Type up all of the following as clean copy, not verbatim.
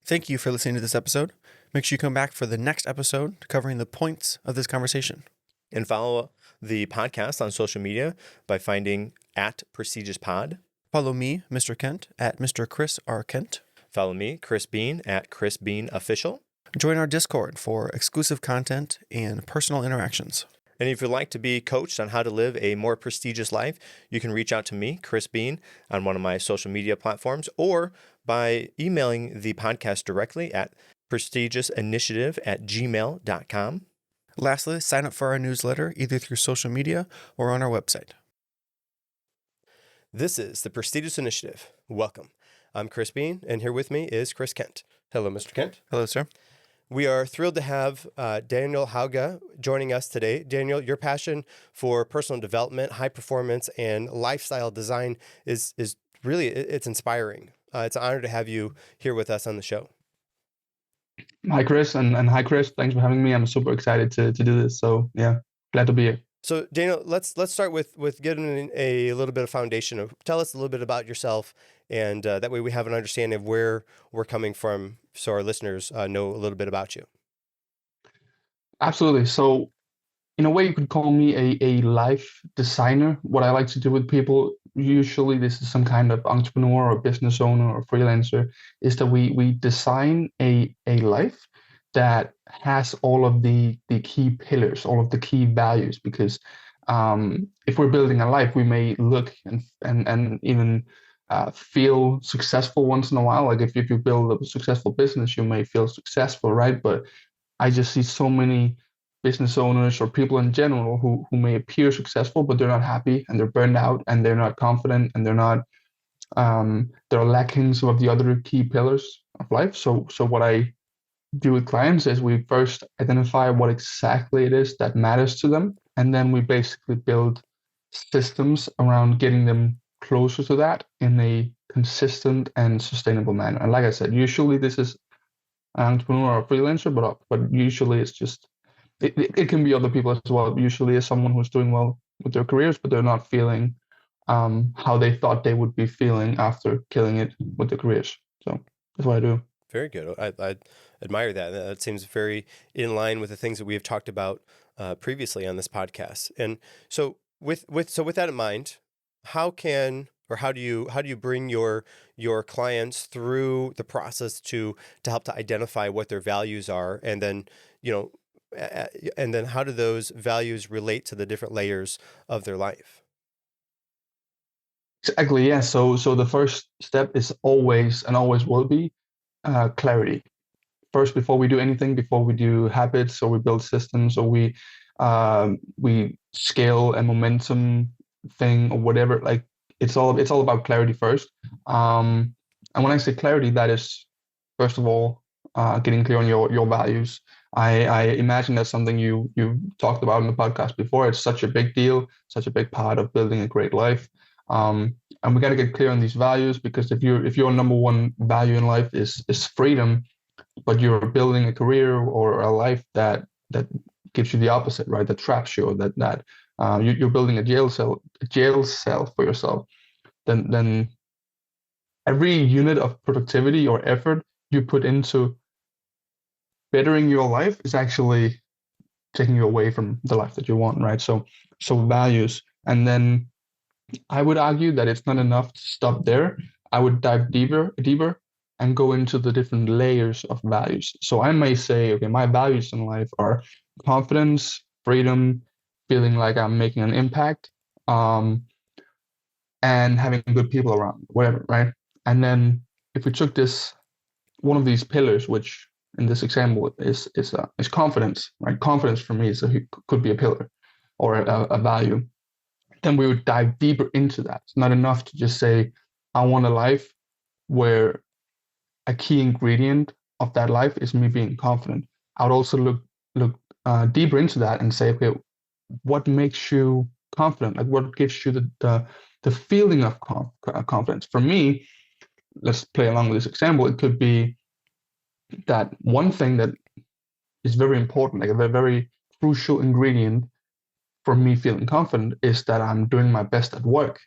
Thank you for listening to this episode. Make sure you come back for the next episode covering the points of this conversation. And follow the podcast on social media by finding @PrestigiouSPod. Follow me, Mr. Kent, at Mr. Chris R. Kent. Follow me, Chris Bean, at Chris Bean Official. Join our Discord for exclusive content and personal interactions. And if you'd like to be coached on how to live a more prestigious life, you can reach out to me, Chris Bean, on one of my social media platforms, or by emailing the podcast directly at prestigiousInitiative@gmail.com. Lastly, sign up for our newsletter either through social media or on our website. This is the Prestigious Initiative. Welcome. I'm Chris Bean, and here with me is Chris Kent. Hello, Mr. Kent. Hello, sir. We are thrilled to have Daniel Hauge joining us today. Daniel, your passion for personal development, high performance, and lifestyle design is really, it's inspiring. It's an honor to have you here with us on the show. Hi, Chris, and hi, Chris. Thanks for having me. I'm super excited to do this. So yeah, glad to be here. So Daniel, let's start with getting a little bit of foundation. Tell us a little bit about yourself, and that way we have an understanding of where we're coming from, so our listeners know a little bit about you. Absolutely. So in a way, you could call me a life designer. What I like to do with people, usually this is some kind of entrepreneur or business owner or freelancer, is that we design a life that has all of the key pillars, all of the key values, because if we're building a life, we may look and even feel successful once in a while. Like if you build a successful business, you may feel successful, right? But I just see so many business owners or people in general who may appear successful, but they're not happy and they're burned out and they're not confident and they're lacking some of the other key pillars of life. So what I do with clients is we first identify what exactly it is that matters to them, and then we basically build systems around getting them closer to that in a consistent and sustainable manner. And like I said, usually this is an entrepreneur or a freelancer, but usually it's just it can be other people as well. Usually it's someone who's doing well with their careers, but they're not feeling how they thought they would be feeling after killing it with their careers. So that's what I do. Very good. I admire that. That seems very in line with the things that we have talked about previously on this podcast. And so with that in mind, how do you bring your clients through the process to help to identify what their values are, and then how do those values relate to the different layers of their life? Exactly. Yeah. So the first step is always and always will be clarity. First, before we do anything, before we do habits or we build systems or we scale a momentum thing or whatever, like it's all about clarity first. And when I say clarity, that is first of all getting clear on your values. I imagine that's something you talked about in the podcast before. It's such a big deal, such a big part of building a great life. And we got to get clear on these values, because if your number one value in life is freedom, but you're building a career or a life that gives you the opposite, right? That traps you, or that you're building a jail cell for yourself, then every unit of productivity or effort you put into bettering your life is actually taking you away from the life that you want, right? So values, and then I would argue that it's not enough to stop there. I would dive deeper and go into the different layers of values. So I may say, okay, my values in life are confidence, freedom, feeling like I'm making an impact, and having good people around, whatever, right? And then if we took one of these pillars, which in this example is confidence, right? Confidence for me could be a pillar or a value. Then we would dive deeper into that. It's not enough to just say, I want a life where a key ingredient of that life is me being confident. I would also look deeper into that and say, okay, what makes you confident? Like, what gives you the feeling of confidence? For me, let's play along with this example. It could be that one thing that is very important, like a very, very crucial ingredient for me feeling confident, is that I'm doing my best at work.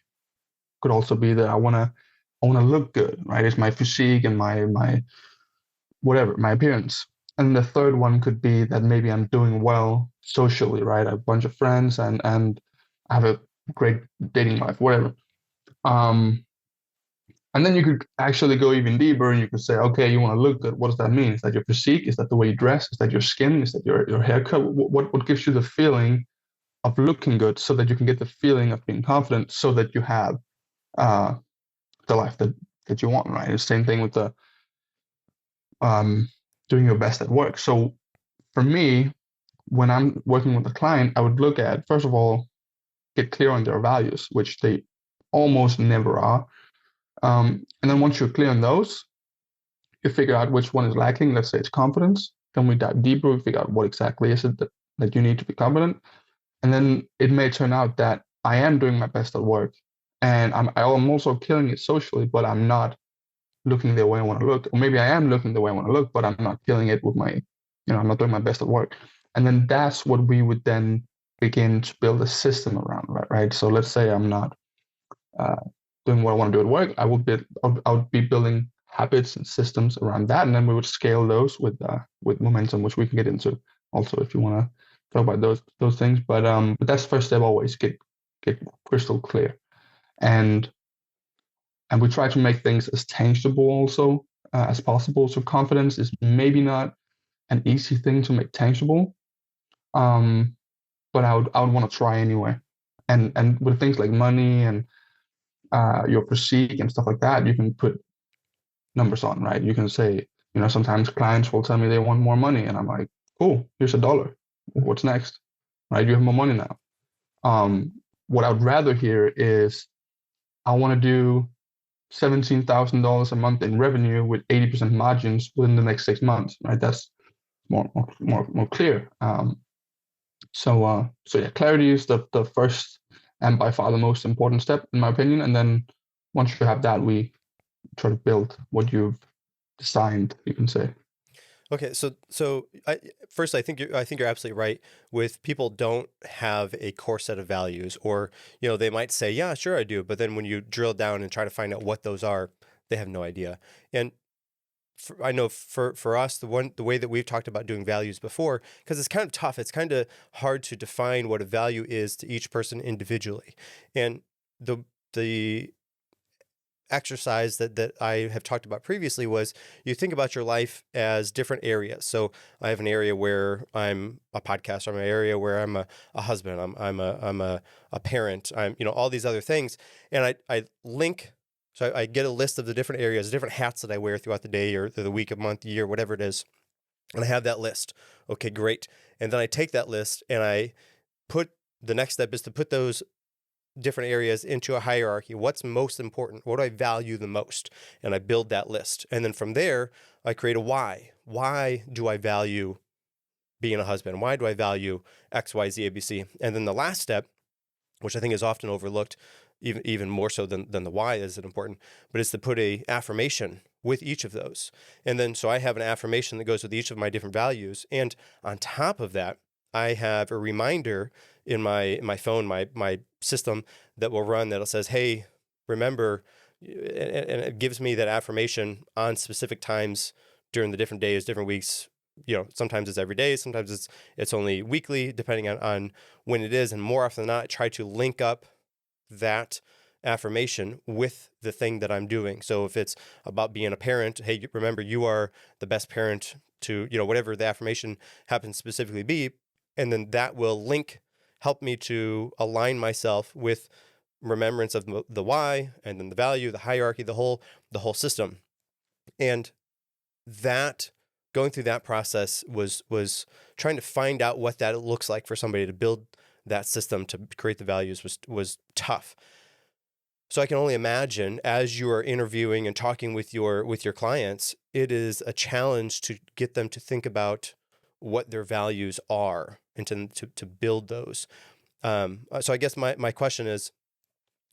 Could also be that I wanna look good, right? It's my physique and my whatever, my appearance. And the third one could be that maybe I'm doing well socially, right? I have a bunch of friends and I have a great dating life, whatever. Um, and then you could actually go even deeper and you could say, okay, you want to look good. What does that mean? Is that your physique? Is that the way you dress? Is that your skin? Is that your haircut? What gives you the feeling of looking good so that you can get the feeling of being confident so that you have uh, the life that you want, right? It's the same thing with the um, doing your best at work. So for me, when I'm working with a client, I would look at, first of all, get clear on their values, which they almost never are. And then once you're clear on those, you figure out which one is lacking. Let's say it's confidence. Then we dive deeper, we figure out what exactly is it that you need to be confident. And then it may turn out that I am doing my best at work and I'm also killing it socially, but I'm not looking the way I want to look. Or maybe I am looking the way I want to look, but I'm not killing it with I'm not doing my best at work. And then that's what we would then begin to build a system around, right? So let's say I'm not uh, doing what I want to do at work. I would be building habits and systems around that, and then we would scale those with momentum, which we can get into also if you want to talk about those things. But that's the first step. Always get crystal clear, and we try to make things as tangible also as possible. So confidence is maybe not an easy thing to make tangible, but I would want to try anyway. And with things like money and your physique and stuff like that, you can put numbers on, right? You can say, sometimes clients will tell me they want more money, and I'm like, cool, here's $1. What's next, right? You have more money now. What I would rather hear is, I want to do $17,000 a month in revenue with 80% margins within the next 6 months, right? That's more clear. So yeah, clarity is the first and by far the most important step, in my opinion. And then once you have that, we try to build what you've designed, you can say. Okay, so first, I think you're absolutely right. With people don't have a core set of values, or they might say, yeah, sure, I do, but then when you drill down and try to find out what those are, they have no idea. And I know for us, the way that we've talked about doing values before, because it's kind of tough. It's kind of hard to define what a value is to each person individually, and the exercise that I have talked about previously was, you think about your life as different areas. So I have an area where I'm a podcaster, I'm an area where I'm a husband, I'm a parent, I'm all these other things, and I link. So I get a list of the different areas, different hats that I wear throughout the day or the week, a month, year, whatever it is, and I have that list. Okay, great. And then I take that list and the next step is to put those different areas into a hierarchy. What's most important? What do I value the most? And I build that list. And then from there, I create a why. Why do I value being a husband? Why do I value X, Y, Z, A, B, C? And then the last step, which I think is often overlooked, even more so than the why is it important, but it's to put a affirmation with each of those. And then, so I have an affirmation that goes with each of my different values. And on top of that, I have a reminder in my phone, my system that will run that says, hey, remember, and it gives me that affirmation on specific times during the different days, different weeks. Sometimes it's every day, sometimes it's only weekly, depending on when it is. And more often than not, I try to link up that affirmation with the thing that I'm doing. So if it's about being a parent, hey, remember, you are the best parent to, whatever the affirmation happens specifically be. And then that will help me to align myself with remembrance of the why, and then the value, the hierarchy, the whole system. And that, going through that process was trying to find out what that looks like for somebody to build that system to create the values was tough. So I can only imagine, as you are interviewing and talking with your clients, it is a challenge to get them to think about what their values are and to build those. So I guess my question is,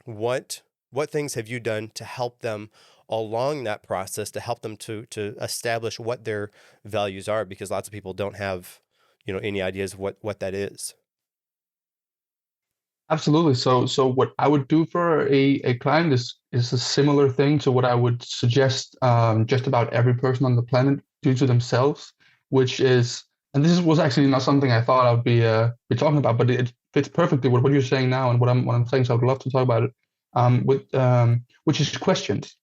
what things have you done to help them along that process, to help them to establish what their values are? Because lots of people don't have, any ideas of what that is. Absolutely. So what I would do for a client is a similar thing to what I would suggest just about every person on the planet due to themselves, which is, and this was actually not something I thought I'd be talking about, but it fits perfectly with what you're saying now and what I'm saying. So I'd love to talk about it. Which is questions.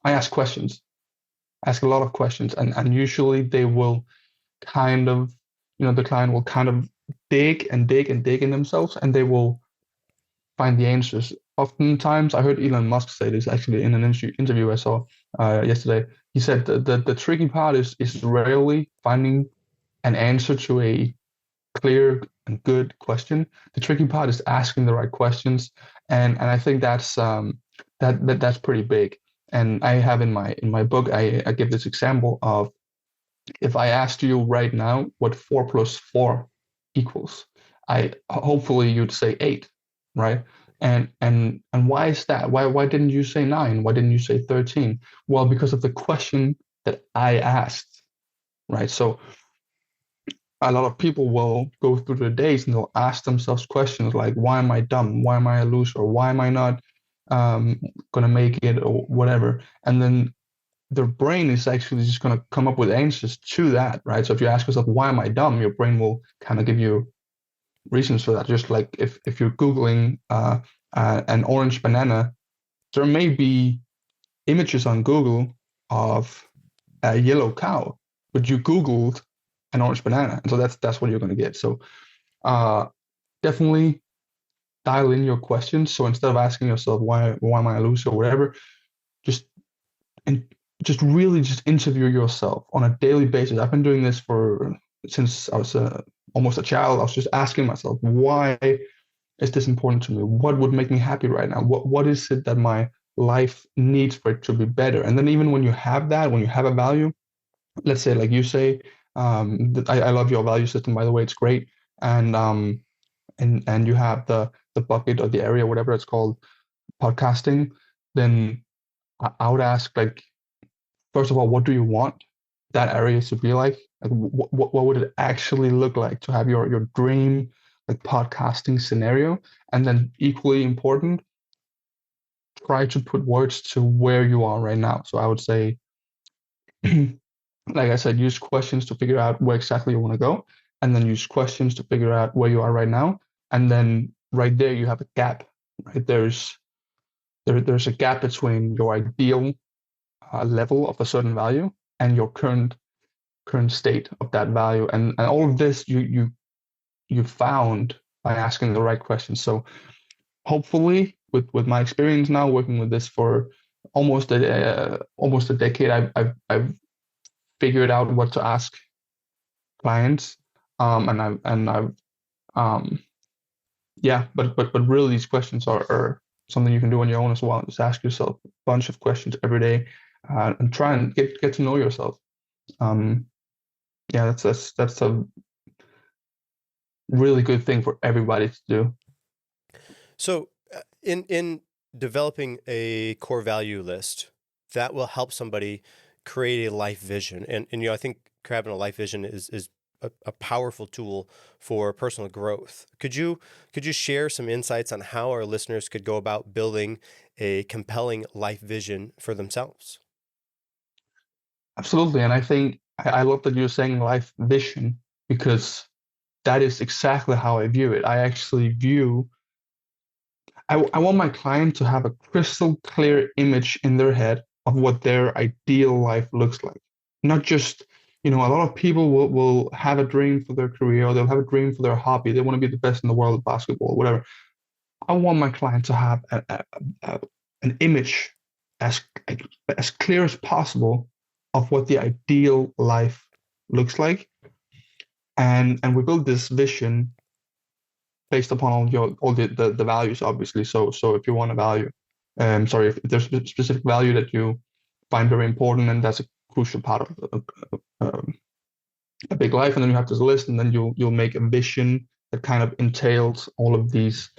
I ask questions, ask a lot of questions, and usually they will kind of, the client will kind of dig and dig and dig in themselves, and they will find the answers. Oftentimes, I heard Elon Musk say this actually in an interview I saw yesterday. He said the tricky part is rarely finding an answer to a clear and good question. The tricky part is asking the right questions, and I think that's pretty big. And I have in my book, I give this example of, if I asked you right now what 4 + 4 equals, I hopefully you'd say 8, right? And why is that? Why didn't you say 9? Why didn't you say 13? Well, because of the question that I asked, right? So a lot of people will go through their days and they'll ask themselves questions like, why am I dumb? Why am I a loser? Why am I not gonna make it, or whatever? And then their brain is actually just going to come up with answers to that, right? So if you ask yourself, why am I dumb? Your brain will kind of give you reasons for that. Just like if you're Googling an orange banana, there may be images on Google of a yellow cow, but you Googled an orange banana. And so that's what you're going to get. So definitely dial in your questions. So instead of asking yourself, why am I a loser or whatever, just and just really just interview yourself on a daily basis. I've been doing this since I was almost a child. I was just asking myself, why is this important to me? What would make me happy right now? What is it that my life needs for it to be better? And then even when you have that, when you have a value, let's say like you say, I love your value system, by the way, it's great. And you have the bucket or the area, whatever it's called, podcasting, then I would ask, like, first of all, what do you want that area to be like? Like, what would it actually look like to have your dream, like, podcasting scenario? And then equally important, try to put words to where you are right now. So I would say, like I said, use questions to figure out where exactly you want to go, and then use questions to figure out where you are right now. And then right there, you have a gap, right? There's a gap between your ideal level of a certain value and your current state of that value, and all of this you found by asking the right questions. So hopefully, with my experience now working with this for almost a decade, I've figured out what to ask clients, and I've yeah, but really these questions are something you can do on your own as well. Just ask yourself a bunch of questions every day, and try and get to know yourself. Yeah, that's a really good thing for everybody to do. So, in developing a core value list, that will help somebody create a life vision, and I think having a life vision is a powerful tool for personal growth. Could you share some insights on how our listeners could go about building a compelling life vision for themselves? Absolutely, and I think I love that you're saying life vision, because that is exactly how I view it. I actually view I want my client to have a crystal clear image in their head of what their ideal life looks like. Not just, a lot of people will have a dream for their career, or they'll have a dream for their hobby. They want to be the best in the world at basketball, or whatever. I want my client to have an image as clear as possible of what the ideal life looks like. And we build this vision based upon all the values, obviously. So if you want a value, if there's a specific value that you find very important, and that's a crucial part of a big life, and then you have this list, and then you'll make a vision that kind of entails all of these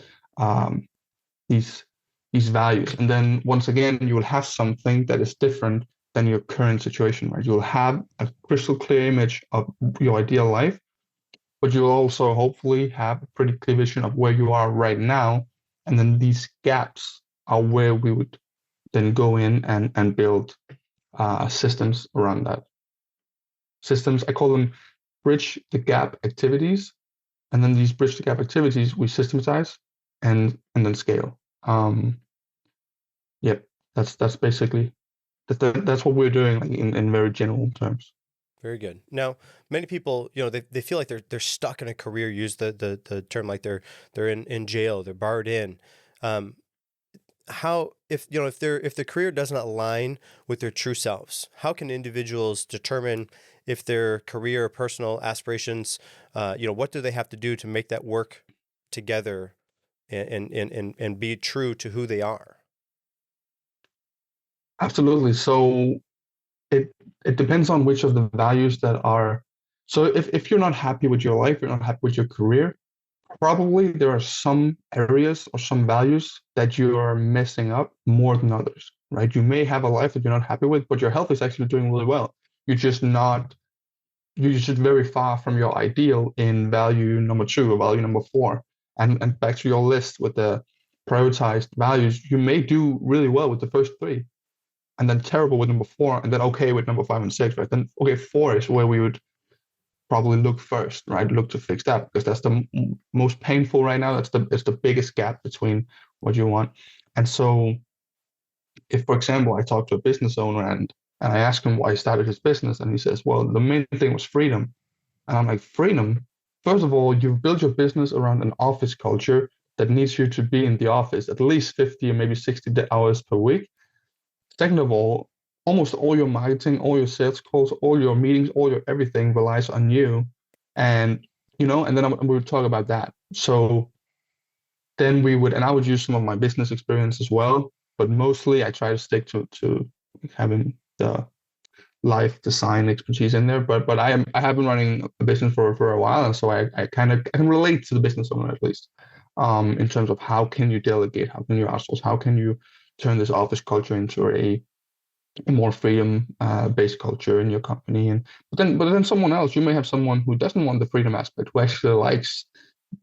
values. And then once again, you will have something that is different than your current situation, right? You'll have a crystal clear image of your ideal life, but you'll also hopefully have a pretty clear vision of where you are right now. And then these gaps are where we would then go in and build systems around that. systems. I call them bridge the gap activities. And then these bridge the gap activities we systematize and then scale. Yep, that's basically that's what we're doing, like, in very general terms. Very good. Now, many people, they feel like they're stuck in a career. Use the term like they're in jail, they're barred in. How, if their career doesn't align with their true selves, how can individuals determine if their career or personal aspirations, what do they have to do to make that work together and be true to who they are? Absolutely. So it depends on which of the values that are. So if you're not happy with your life, you're not happy with your career, probably there are some areas or some values that you are messing up more than others, right? You may have a life that you're not happy with, but your health is actually doing really well. You're just very far from your ideal in value number 2 or value number 4. And back to your list with the prioritized values, you may do really well with the first 3, and then terrible with number 4, and then okay with number 5 and 6, right? Then okay, 4 is where we would probably look first, right? Look to fix that, because that's the most painful right now. It's the biggest gap between what you want. And so, if, for example, I talk to a business owner and I ask him why he started his business, and he says, well, the main thing was freedom. And I'm like, freedom? First of all, you've built your business around an office culture that needs you to be in the office at least 50 or maybe 60 hours per week. Second of all, almost all your marketing, all your sales calls, all your meetings, all your everything relies on you. And, and then we would talk about that. So then I would use some of my business experience as well, but mostly I try to stick to having the life design expertise in there. But I have been running a business for a while, and so I can relate to the business owner, at least, in terms of how can you delegate, how can you outsource, how can you turn this office culture into a more freedom based culture in your company. But then someone else, you may have someone who doesn't want the freedom aspect, who actually likes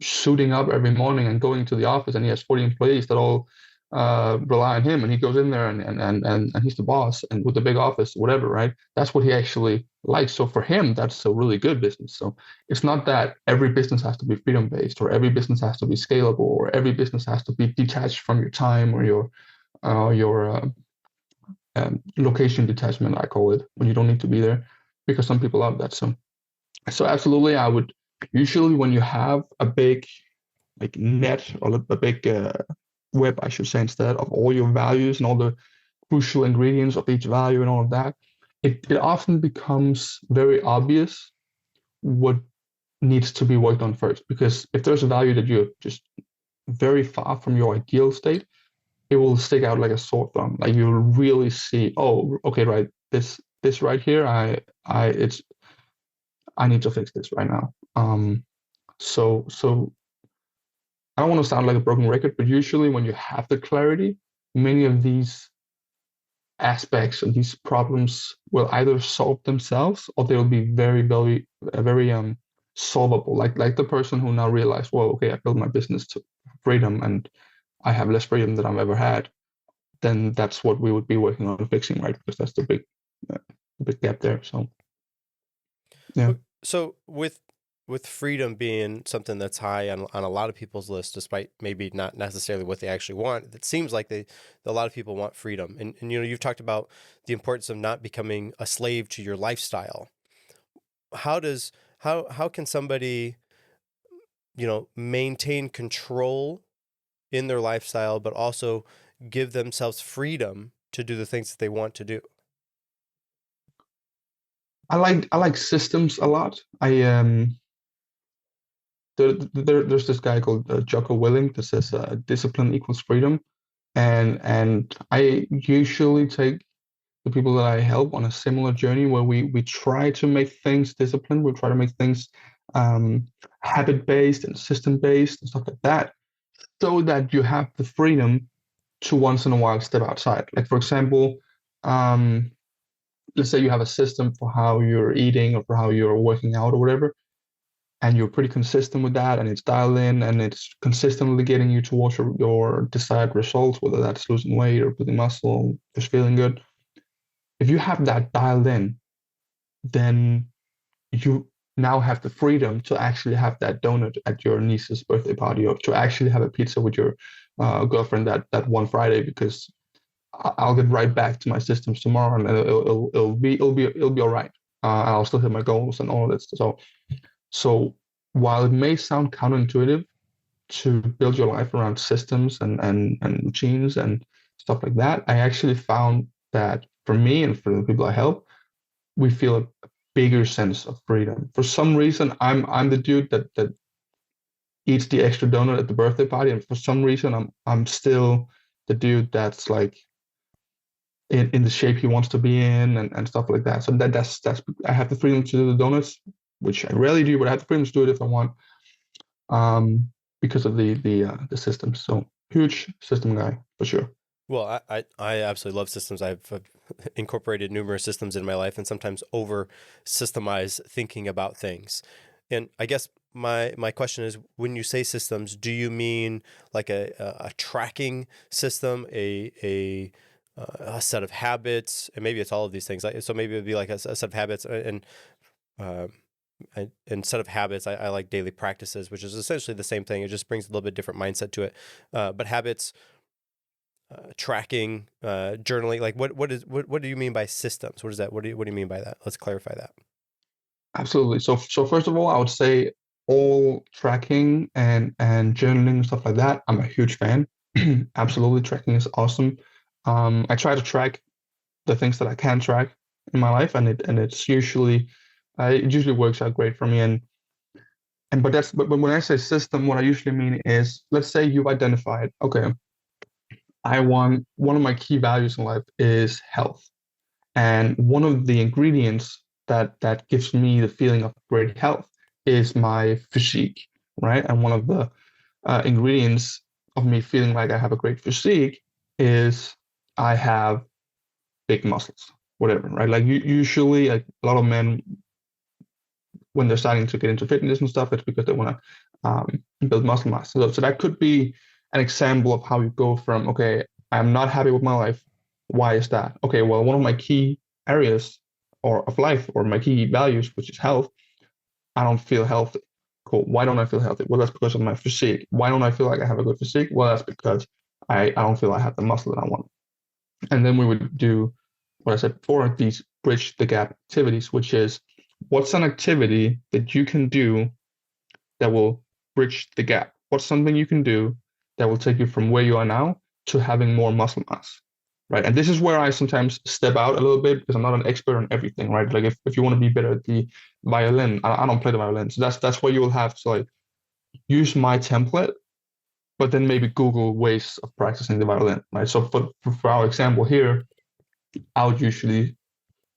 suiting up every morning and going to the office, and he has 40 employees that all rely on him, and he goes in there and he's the boss, and with the big office, whatever, right? That's what he actually likes. So for him, that's a really good business. So it's not that every business has to be freedom based, or every business has to be scalable, or every business has to be detached from your time or your location detachment, I call it, when you don't need to be there, because some people love that. So absolutely, I would usually, when you have a big like net, or a big web, I should say, instead of all your values and all the crucial ingredients of each value and all of that, it often becomes very obvious what needs to be worked on first. Because if there's a value that you're just very far from your ideal state, it will stick out like a sore thumb. Like, you'll really see, oh, okay, right, this right here, I need to fix this right now. So I don't want to sound like a broken record, but usually when you have the clarity, many of these aspects and these problems will either solve themselves, or they'll be very, very, very solvable. Like the person who now realized, well, okay, I built my business to freedom, and I have less freedom than I've ever had. Then that's what we would be working on fixing, right? Because that's the big gap there. So, yeah. So with freedom being something that's high on a lot of people's list, despite maybe not necessarily what they actually want, it seems like a lot of people want freedom. And you've talked about the importance of not becoming a slave to your lifestyle. How can somebody, maintain control in their lifestyle, but also give themselves freedom to do the things that they want to do? I like systems a lot. There's this guy called Jocko Willing that says discipline equals freedom, and I usually take the people that I help on a similar journey, where we try to make things disciplined. We try to make things habit based and system based and stuff like that, so that you have the freedom to once in a while step outside. Like, for example, let's say you have a system for how you're eating or for how you're working out or whatever, and you're pretty consistent with that, and it's dialed in, and it's consistently getting you towards your desired results, whether that's losing weight or building muscle, just feeling good. If you have that dialed in, then you now have the freedom to actually have that donut at your niece's birthday party, or to actually have a pizza with your girlfriend that one Friday, because I'll get right back to my systems tomorrow, and it'll be all right. I'll still hit my goals and all of that. So while it may sound counterintuitive to build your life around systems and routines and stuff like that, I actually found that for me and for the people I help, we feel a bigger sense of freedom. For some reason, I'm the dude that eats the extra donut at the birthday party, and for some reason, I'm still the dude that's like in the shape he wants to be in, and stuff like that. So that's I have the freedom to do the donuts, which I rarely do, but I have the freedom to do it if I want, because of the systems. So huge system guy for sure. Well, I absolutely love systems. I've incorporated numerous systems in my life, and sometimes over systemize thinking about things. And I guess my question is, when you say systems, do you mean like a tracking system, a set of habits, and maybe it's all of these things? So maybe it'd be like a set of habits, and set of habits. I like daily practices, which is essentially the same thing. It just brings a little bit different mindset to it. But habits, tracking, journaling, like what do you mean by systems? What is that? What do you mean by that? Let's clarify that. Absolutely. So first of all, I would say all tracking and journaling and stuff like that, I'm a huge fan. Absolutely, tracking is awesome. I try to track the things that I can track in my life, and it usually works out great for me. But when I say system, what I usually mean is, let's say you've identified, okay, one of my key values in life is health. And one of the ingredients that gives me the feeling of great health is my physique, right? And one of the ingredients of me feeling like I have a great physique is I have big muscles, whatever, right? Like usually, like a lot of men, when they're starting to get into fitness and stuff, it's because they want to build muscle mass. So that could be an example of how you go from, okay, I'm not happy with my life. Why is that? Okay, well, one of my key areas or of life, or my key values, which is health, I don't feel healthy. Cool. Why don't I feel healthy? Well, that's because of my physique. Why don't I feel like I have a good physique? Well, that's because I don't feel I have the muscle that I want. And then we would do what I said before, these bridge the gap activities, which is, what's an activity that you can do that will bridge the gap? What's something you can do that will take you from where you are now to having more muscle mass, right? And this is where I sometimes step out a little bit, because I'm not an expert on everything, right? Like if you want to be better at the violin, I don't play the violin, so that's where you will have to like use my template, but then maybe Google ways of practicing the violin, right? So for our example here, I would usually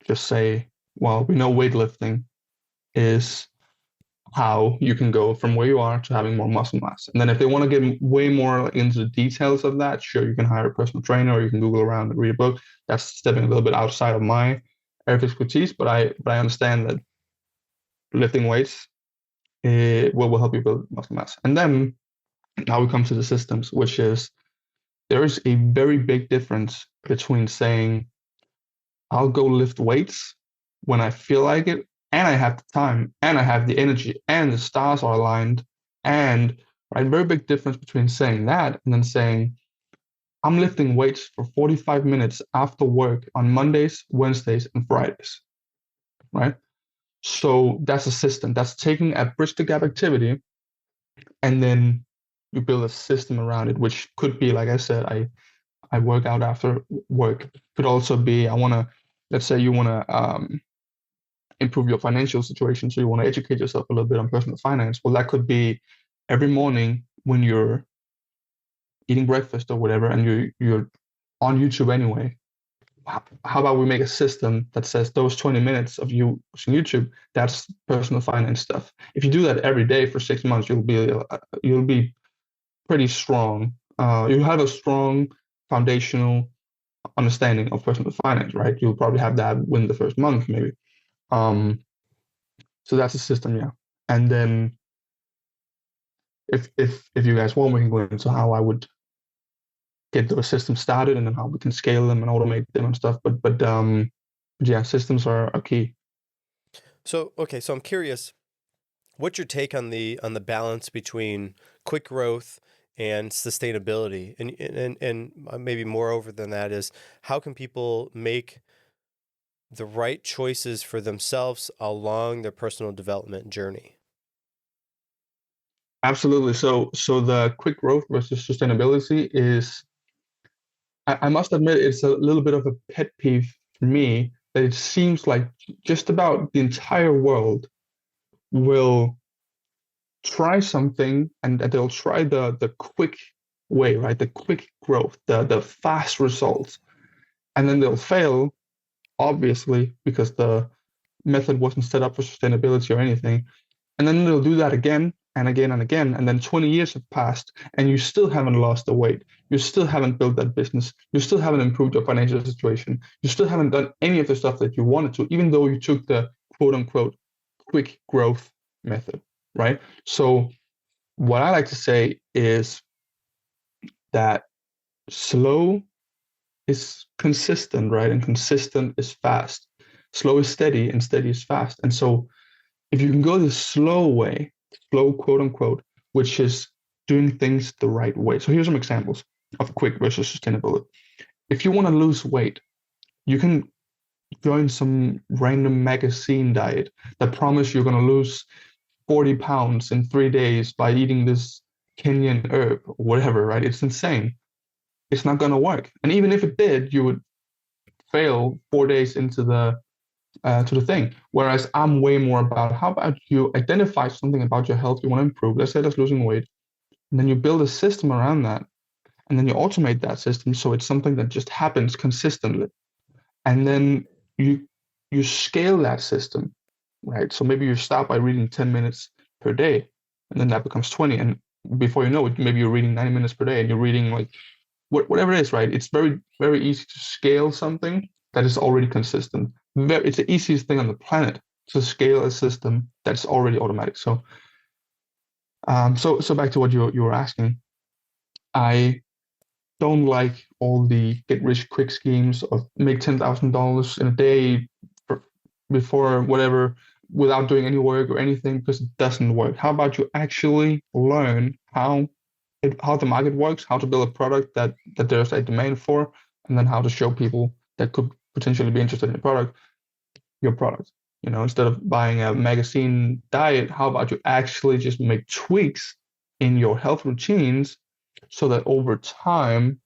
just say, well, we know weightlifting is how you can go from where you are to having more muscle mass. And then if they want to get way more into the details of that, sure, you can hire a personal trainer, or you can Google around and read a book. That's stepping a little bit outside of my area of expertise, but I understand that lifting weights will help you build muscle mass. And then now we come to the systems, which is, there is a very big difference between saying, I'll go lift weights when I feel like it, and I have the time, and I have the energy, and the stars are aligned, and right, very big difference between saying that and then saying, I'm lifting weights for 45 minutes after work on Mondays, Wednesdays, and Fridays, right? So that's a system. That's taking a bridge the gap activity, and then you build a system around it, which could be, like I said, I work out after work. Could also be, let's say you want to improve your financial situation, so you want to educate yourself a little bit on personal finance. Well, that could be every morning when you're eating breakfast or whatever, and you're on YouTube anyway. How about we make a system that says those 20 minutes of you watching YouTube, that's personal finance stuff. If you do that every day for 6 months, you'll be pretty strong. You have a strong foundational understanding of personal finance, right? You'll probably have that within the first month, maybe. So that's a system, yeah. And then if you guys want, we can go into how I would get those systems started, and then how we can scale them and automate them and stuff. But yeah, systems are key. So I'm curious, what's your take on the balance between quick growth and sustainability, and maybe moreover than that is, how can people make the right choices for themselves along their personal development journey? Absolutely. So the quick growth versus sustainability is, I must admit, it's a little bit of a pet peeve for me that it seems like just about the entire world will try something and they'll try the quick way, right? The quick growth, the fast results, and then they'll fail, obviously, because the method wasn't set up for sustainability or anything. And then they'll do that again and again and again. And then 20 years have passed and you still haven't lost the weight. You still haven't built that business. You still haven't improved your financial situation. You still haven't done any of the stuff that you wanted to, even though you took the quote unquote quick growth method, right? So, what I like to say is that slow is consistent, right? And consistent is fast. Slow is steady and steady is fast. And so, if you can go the slow way, slow quote unquote, which is doing things the right way. So here's some examples of quick versus sustainability. If you want to lose weight, you can join some random magazine diet that promise you're going to lose 40 pounds in 3 days by eating this Kenyan herb or whatever, right? It's insane. It's not going to work. And even if it did, you would fail 4 days into the to the thing. Whereas I'm way more about how about you identify something about your health you want to improve. Let's say that's losing weight, and then you build a system around that, and then you automate that system so it's something that just happens consistently. And then you you scale that system, right? So maybe you start by reading 10 minutes per day, and then that becomes 20. And before you know it, maybe you're reading 90 minutes per day, and you're reading like whatever it is, right? It's very, very easy to scale something that is already consistent. It's the easiest thing on the planet to scale a system that's already automatic. So back to what you were asking. I don't like all the get rich quick schemes of make $10,000 in a day for, before whatever without doing any work or anything because it doesn't work. How about you actually learn how the market works, how to build a product that there's a demand for, and then how to show people that could potentially be interested in your product. Instead of buying a magazine diet, how about you actually just make tweaks in your health routines so that over time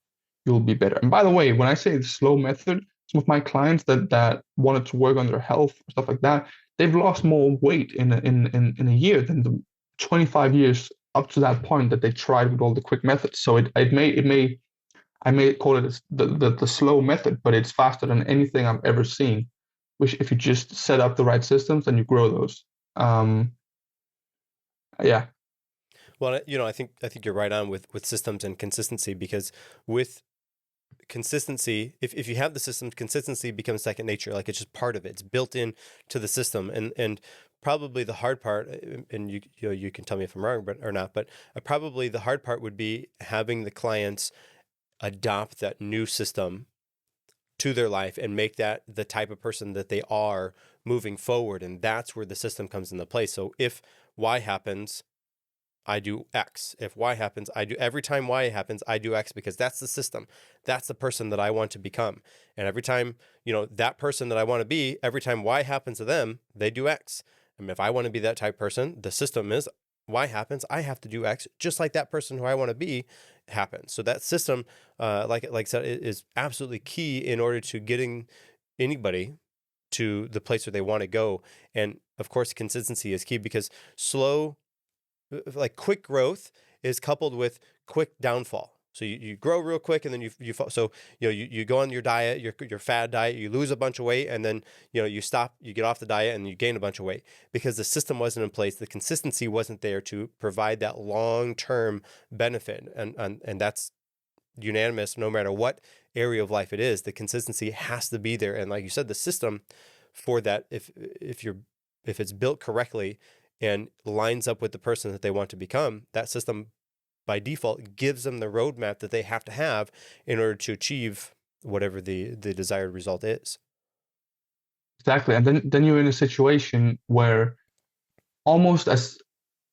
you'll be better. And by the way, when I say the slow method, some of my clients that wanted to work on their health, stuff like that, they've lost more weight in a year than the 25 years up to that point that they tried with all the quick methods. So I may call it the slow method, but it's faster than anything I've ever seen. Which if you just set up the right systems and you grow those, yeah. Well, I think you're right on with systems and consistency, because with consistency, if you have the system, consistency becomes second nature. Like, it's just part of it. It's built in to the system. And probably the hard part, and you can tell me if I'm wrong or not, but probably the hard part would be having the clients adopt that new system to their life and make that the type of person that they are moving forward. And that's where the system comes into play. So if Y happens, I do X. If Y happens, I do, every time Y happens, I do X, because that's the system. That's the person that I want to become. And every time, that person that I want to be, every time Y happens to them, they do X. And if I want to be that type of person, the system is Y happens, I have to do X, just like that person who I want to be happens. So that system, like I said, is absolutely key in order to getting anybody to the place where they want to go. And of course, consistency is key, because quick growth is coupled with quick downfall. So you grow real quick, and then you fall. So you go on your diet, your fad diet, you lose a bunch of weight, and then you stop, you get off the diet, and you gain a bunch of weight because the system wasn't in place. The consistency wasn't there to provide that long-term benefit, and that's unanimous. No matter what area of life it is, the consistency has to be there. And like you said, the system for that, if it's built correctly and lines up with the person that they want to become, that system by default gives them the roadmap that they have to have in order to achieve whatever the desired result is. exactly. And then you're in a situation where almost as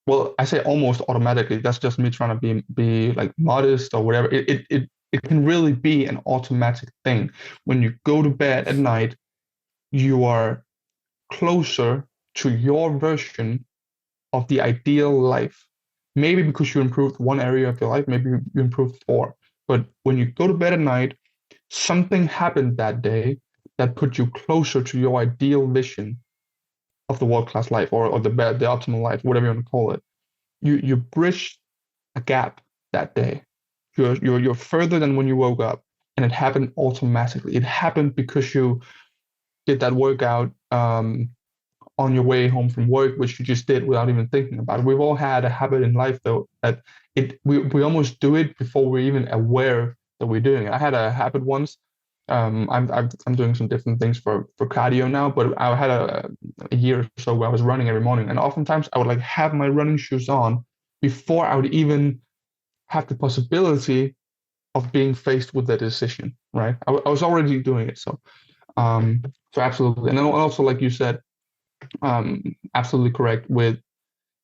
well, I say almost automatically. That's just me trying to be like modest or whatever. It can really be an automatic thing. When you go to bed at night, you are closer to your version of the ideal life. Maybe because you improved one area of your life, maybe you improved four. But when you go to bed at night, something happened that day that put you closer to your ideal vision of the world-class life, or the optimal life, whatever you want to call it. You bridged a gap that day. You're further than when you woke up, and it happened automatically. It happened because you did that workout on your way home from work, which you just did without even thinking about it. We've all had a habit in life though that we almost do it before we're even aware that we're doing it. I had a habit once. I'm doing some different things for cardio now, but I had a year or so where I was running every morning, and oftentimes I would like have my running shoes on before I would even have the possibility of being faced with that decision. Right? I was already doing it, so absolutely, and then also like you said, absolutely correct with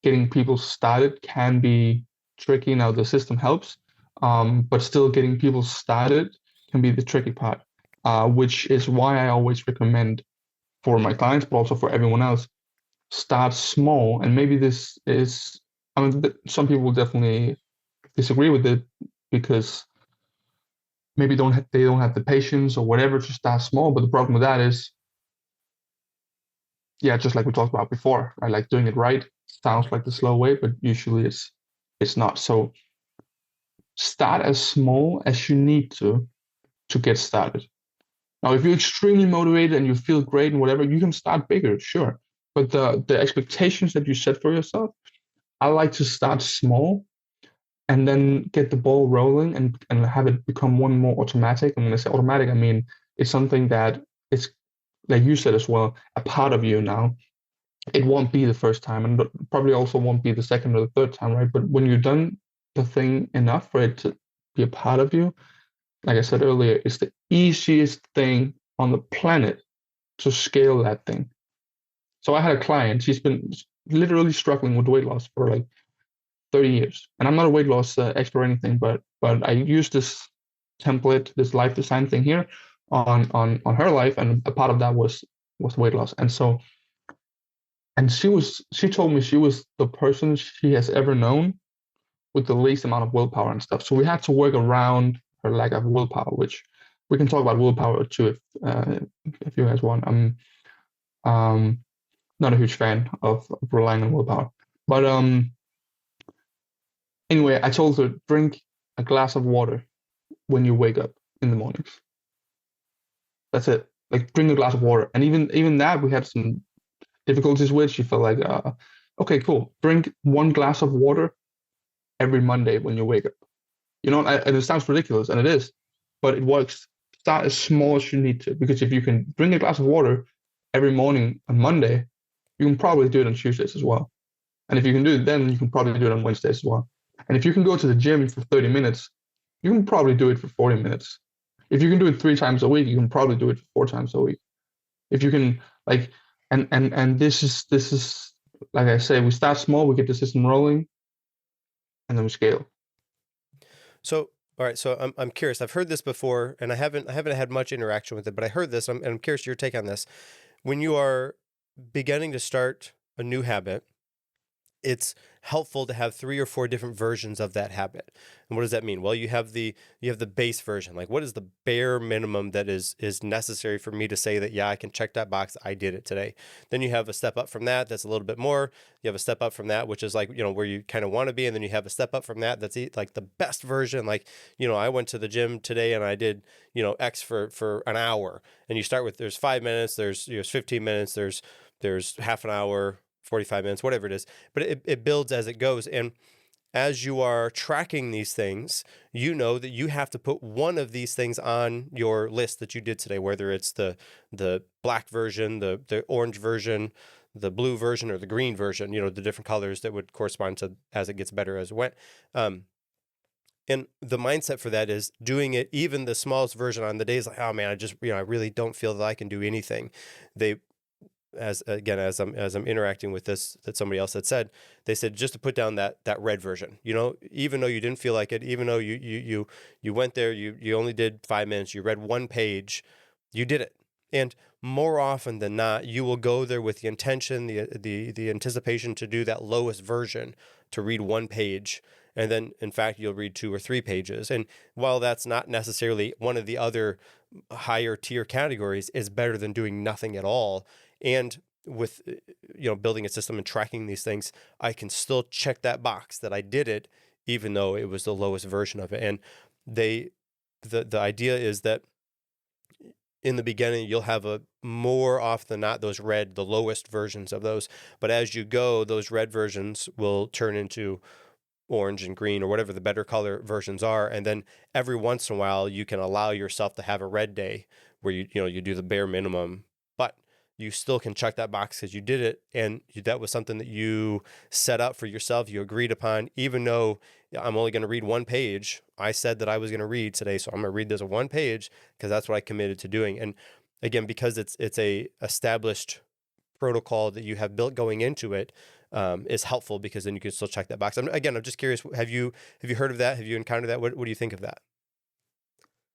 getting people started can be tricky. Now the system helps, but still getting people started can be the tricky part, which is why I always recommend for my clients, but also for everyone else, start small. And maybe this is, I mean, some people will definitely disagree with it because maybe they don't have the patience or whatever to start small. But the problem with that is, yeah, just like we talked about before, right? Like doing it right sounds like the slow way, but usually it's not. So start as small as you need to get started. Now, if you're extremely motivated and you feel great and whatever, you can start bigger, sure. But the expectations that you set for yourself, I like to start small and then get the ball rolling and have it become one more automatic. And when I say automatic, I mean it's something that it's like you said as well, a part of you now. It won't be the first time and probably also won't be the second or the third time, right? But when you've done the thing enough for it to be a part of you, like I said earlier, it's the easiest thing on the planet to scale that thing. So I had a client, she's been literally struggling with weight loss for like 30 years. And I'm not a weight loss expert or anything, but I use this template, this life design thing here on her life, and a part of that was weight loss. And so she told me she was the person she has ever known with the least amount of willpower and stuff. So we had to work around her lack of willpower, which we can talk about willpower too if you guys want. I'm not a huge fan of relying on willpower. But anyway, I told her drink a glass of water when you wake up in the mornings. That's it. Like drink a glass of water. And even that we had some difficulties with. She felt like okay, cool. Drink one glass of water every Monday when you wake up. You know, and it sounds ridiculous, and it is, but it works. Start as small as you need to, because if you can drink a glass of water every morning on Monday, you can probably do it on Tuesdays as well. And if you can do it then, you can probably do it on Wednesdays as well. And if you can go to the gym for 30 minutes, you can probably do it for 40 minutes. If you can do it 3 times a week, you can probably do it 4 times a week. If you can like, and this is like I say, we start small, we get the system rolling, and then we scale. So, all right. So I'm curious. I've heard this before, and I haven't had much interaction with it, but I heard this. And I'm curious your take on this. When you are beginning to start a new habit, it's helpful to have 3 or 4 different versions of that habit. And what does that mean? Well, you have the base version. Like, what is the bare minimum that is necessary for me to say that, yeah, I can check that box, I did it today. Then you have a step up from that that's a little bit more. You have a step up from that, which is like, where you kind of want to be. And then you have a step up from that that's like the best version. Like, I went to the gym today and I did, X for an hour. And you start with, there's 5 minutes, there's 15 minutes, there's half an hour, 45 minutes, whatever it is, but it builds as it goes. And as you are tracking these things, you know that you have to put one of these things on your list that you did today, whether it's the black version, the orange version, the blue version, or the green version, the different colors that would correspond to as it gets better as it went. And the mindset for that is doing it, even the smallest version on the days like, oh man, I just, I really don't feel that I can do anything. as I'm interacting with this, that somebody else had said, they said just to put down that red version, even though you didn't feel like it, even though you went there, you only did 5 minutes, you read one page, you did it. And more often than not, you will go there with the intention, the anticipation to do that lowest version, to read one page. And then, in fact, you'll read 2 or 3 pages. And while that's not necessarily one of the other higher tier categories, is better than doing nothing at all. And with building a system and tracking these things, I can still check that box that I did it, even though it was the lowest version of it. And the idea is that in the beginning, you'll have a more often than not the lowest versions of those. But as you go, those red versions will turn into orange and green or whatever the better color versions are. And then every once in a while, you can allow yourself to have a red day where you do the bare minimum, but you still can check that box because you did it. And that was something that you set up for yourself. You agreed upon, even though I'm only going to read one page. I said that I was going to read today, so I'm going to read this one page because that's what I committed to doing. And again, because it's a established protocol that you have built going into it, is helpful because then you can still check that box. I'm just curious. Have you heard of that? Have you encountered that? What do you think of that?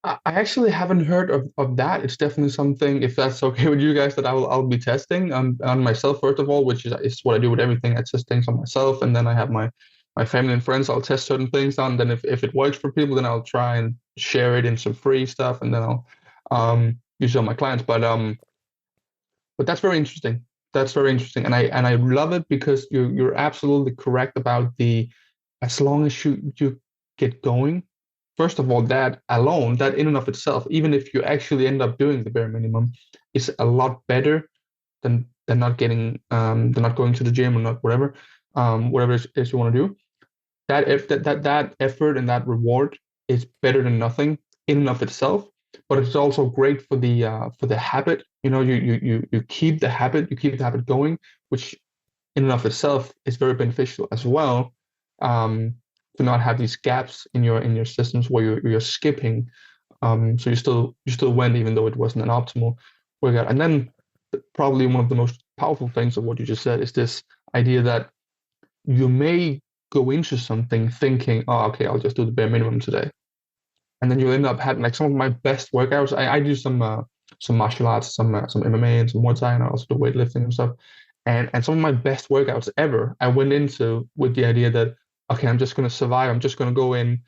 I actually haven't heard of that. It's definitely something, if that's okay with you guys, that I'll be testing on myself first of all, which is what I do with everything. I test things on myself, and then I have my family and friends I'll test certain things on. Then if it works for people, then I'll try and share it in some free stuff, and then I'll use it on my clients. But that's very interesting. That's very interesting, and I love it because you're absolutely correct about as long as you get going. First of all, that alone, that in and of itself, even if you actually end up doing the bare minimum, is a lot better than not going to the gym or not whatever it is you want to do. That effort and that reward is better than nothing in and of itself. But it's also great for the habit. You keep the habit going, which in and of itself is very beneficial as well. To not have these gaps in your systems where you're skipping. So you still went even though it wasn't an optimal workout. And then probably one of the most powerful things of what you just said is this idea that you may go into something thinking, oh, okay, I'll just do the bare minimum today, and then you end up having like some of my best workouts. I do some martial arts, some MMA and some Muay Thai, and I also do weightlifting and stuff. And some of my best workouts ever, I went into with the idea that, okay, I'm just going to survive. I'm just going to go in,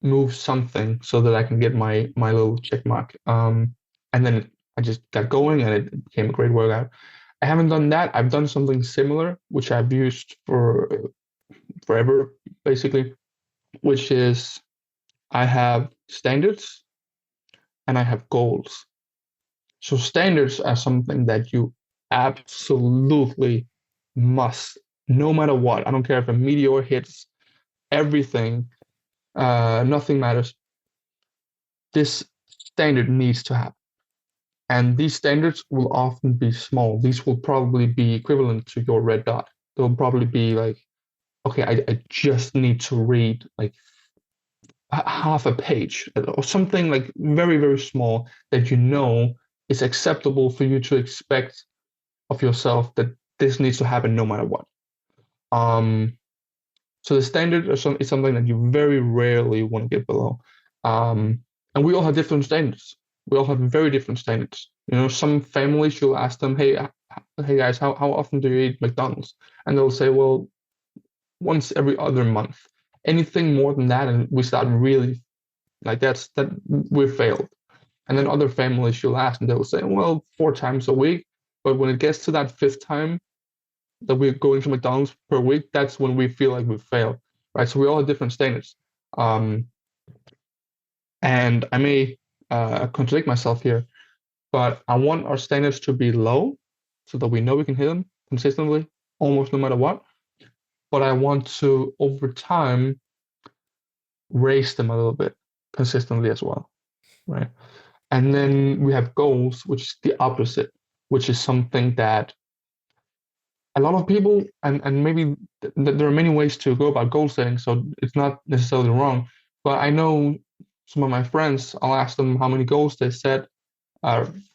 move something so that I can get my little check mark. And then I just got going, and it became a great workout. I haven't done that. I've done something similar, which I've used for forever, basically, which is I have standards and I have goals. So standards are something that you absolutely must, no matter what. I don't care if a meteor hits everything, nothing matters. This standard needs to happen. And these standards will often be small. These will probably be equivalent to your red dot. They'll probably be like, okay, I just need to read like half a page or something like very, very small that is acceptable for you to expect of yourself, that this needs to happen no matter what. So the standard is something that you very rarely want to get below. And we all have different standards. We all have very different standards. Some families, you'll ask them, hey guys, how often do you eat McDonald's? And they'll say, well, once every other month. Anything more than that, and we start really like that we've failed. And then other families, you'll ask, and they'll say, well, 4 times a week. But when it gets to that 5th time that we're going to McDonald's per week, that's when we feel like we've failed, right? So we all have different standards. And I may contradict myself here, but I want our standards to be low so that we know we can hit them consistently, almost no matter what. But I want to, over time, raise them a little bit consistently as well, right? And then we have goals, which is the opposite, which is something that a lot of people, and maybe there are many ways to go about goal setting, so it's not necessarily wrong. But I know some of my friends, I'll ask them how many goals they set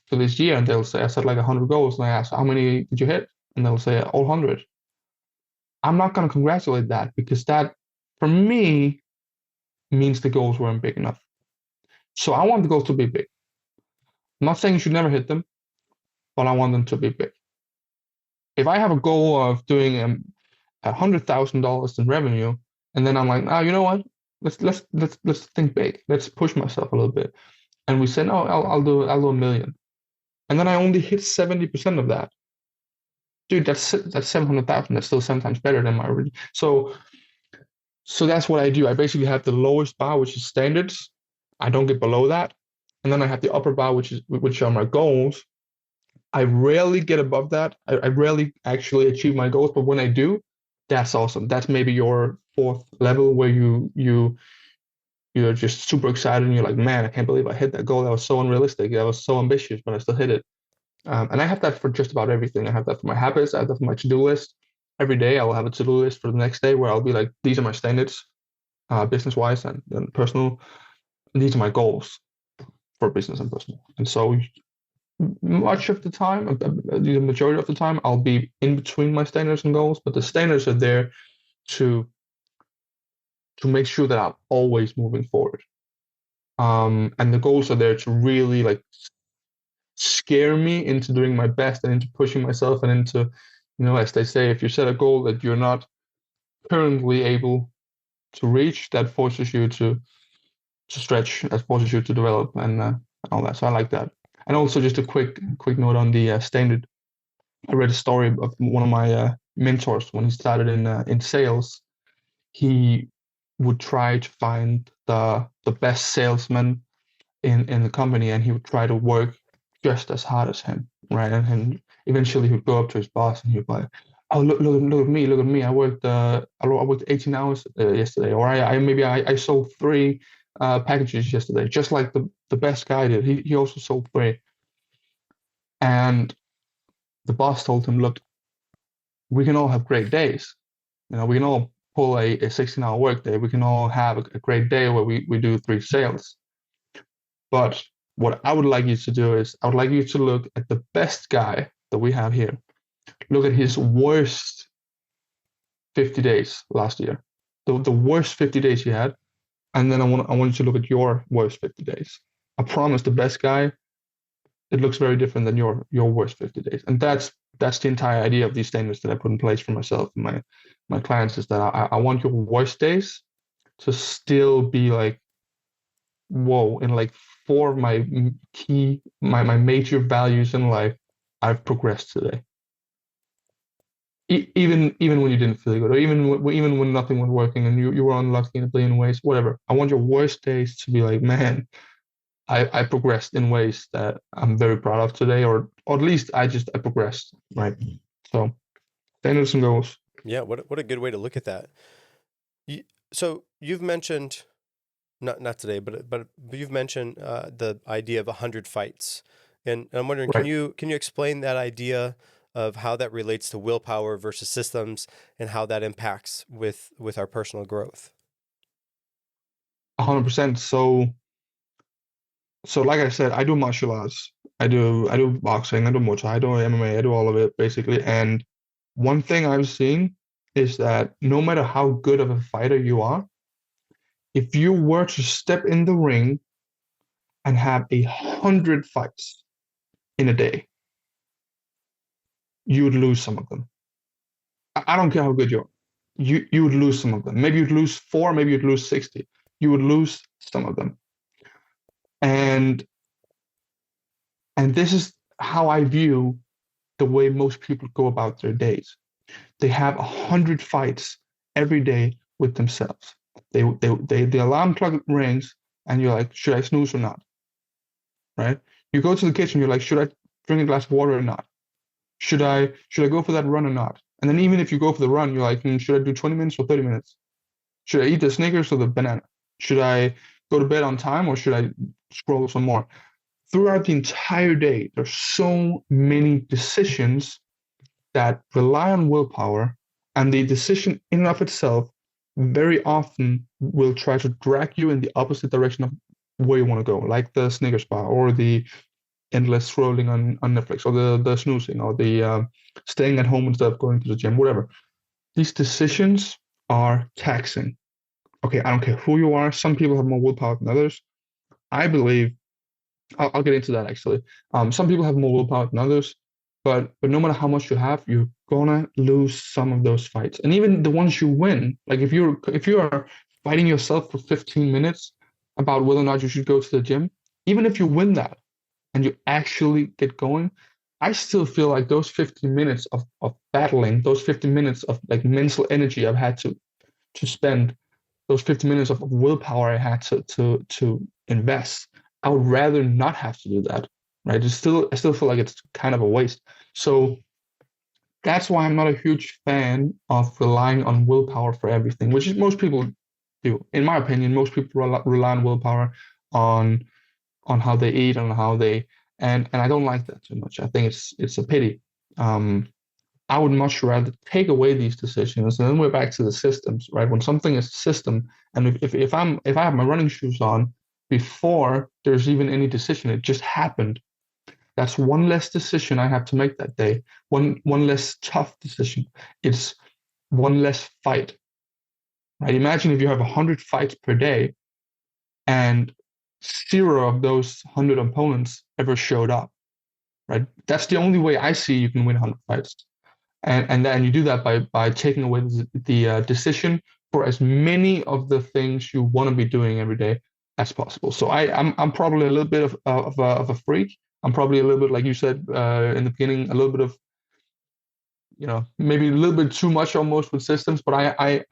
for this year, and they'll say, I set like 100 goals, and I ask, how many did you hit? And they'll say, all 100. I'm not going to congratulate that, because that, for me, means the goals weren't big enough. So I want the goals to be big. I'm not saying you should never hit them, but I want them to be big. If I have a goal of doing $100,000 in revenue, and then I'm like, you know what? Let's think big. Let's push myself a little bit. And we say, no, I'll do $1 million. And then I only hit 70% of that. Dude, that's 700,000. That's still sometimes better than my original. So that's what I do. I basically have the lowest bar, which is standards. I don't get below that. And then I have the upper bar, which are my goals. I rarely get above that. I rarely actually achieve my goals, but when I do, that's awesome. That's maybe your fourth level where you're just super excited and you're like, man, I can't believe I hit that goal. That was so unrealistic. That was so ambitious, but I still hit it. And I have that for just about everything. I have that for my habits. I have that for my to-do list. Every day I will have a to-do list for the next day where I'll be like, these are my standards, business-wise and personal. And these are my goals for business and personal. And so much of the time, the majority of the time, I'll be in between my standards and goals, but the standards are there to make sure that I'm always moving forward. And the goals are there to really like scare me into doing my best and into pushing myself and into, as they say, if you set a goal that you're not currently able to reach, that forces you to stretch, that forces you to develop and all that. So I like that. And also just a quick note on the standard. I read a story of one of my mentors when he started in sales. He would try to find the best salesman in the company, and he would try to work just as hard as him, right? And eventually he would go up to his boss and he would be like, "Oh, look at me! I worked 18 hours yesterday, or I sold 3 packages yesterday, just like the best guy did. He also sold 3." And the boss told him, "Look, we can all have great days. We can all pull a 16-hour workday. We can all have a great day where we do 3 sales. But what I would like you to do is I would like you to look at the best guy that we have here. Look at his worst 50 days last year, the worst 50 days he had, and then I want you to look at your worst 50 days. I promise the best guy, it looks very different than your worst 50 days. And that's the entire idea of these standards that I put in place for myself and my clients, is that I want your worst days to still be like, whoa, in like 4 of my major values in life, I've progressed today. Even when you didn't feel good, or even when nothing was working and you were unlucky in a billion ways, whatever. I want your worst days to be like, man, I progressed in ways that I'm very proud of today, or at least I progressed, right? So standards and goals. Yeah, what a good way to look at that. So you've mentioned, not today, but you've mentioned the idea of 100 fights, and I'm wondering, Right. can you explain that idea of how that relates to willpower versus systems, and how that impacts with our personal growth? 100%. So like I said, I do martial arts. I do boxing. I do Muay Thai. I do MMA. I do all of it basically. And one thing I've seen is that no matter how good of a fighter you are, if you were to step in the ring and have 100 fights in a day, you would lose some of them. I don't care how good you are. You would lose some of them. Maybe you'd lose 4, maybe you'd lose 60. You would lose some of them. And this is how I view the way most people go about their days. They have 100 fights every day with themselves. The alarm clock rings and you're like, should I snooze or not? Right? You go to the kitchen, you're like, should I drink a glass of water or not? Should I go for that run or not? And then even if you go for the run, you're like, should I do 20 minutes or 30 minutes? Should I eat the Snickers or the banana? Should I go to bed on time or should I scroll some more? Throughout the entire day, there's so many decisions that rely on willpower, and the decision in and of itself very often will try to drag you in the opposite direction of where you want to go, like the Snickers bar or the endless scrolling on Netflix, or the snoozing, or the staying at home instead of going to the gym, whatever. These decisions are taxing. Okay, I don't care who you are. Some people have more willpower than others. I believe I'll get into that actually. Some people have more willpower than others, but no matter how much you have, you're gonna lose some of those fights. And even the ones you win, like if you are fighting yourself for 15 minutes about whether or not you should go to the gym, even if you win that and you actually get going, I still feel like those 15 minutes of battling, those 15 minutes of like mental energy I've had to spend, those 50 minutes of willpower I had to invest, I would rather not have to do that. Right. I still feel like it's kind of a waste. So that's why I'm not a huge fan of relying on willpower for everything, which is most people do. In my opinion, most people rely on willpower on how they eat, on how they and I don't like that too much. I think it's a pity. I would much rather take away these decisions, and then we're back to the systems, right? When something is a system, and if I have my running shoes on before there's even any decision, it just happened. That's one less decision I have to make that day. One less tough decision. It's one less fight, right? Imagine if you have 100 fights per day, and 0 of those 100 opponents ever showed up, right? That's the only way I see you can win 100 fights. And then you do that by taking away the decision for as many of the things you want to be doing every day as possible. So I'm probably a little bit of a freak. I'm probably a little bit, like you said in the beginning, a little bit of, maybe a little bit too much almost with systems. But I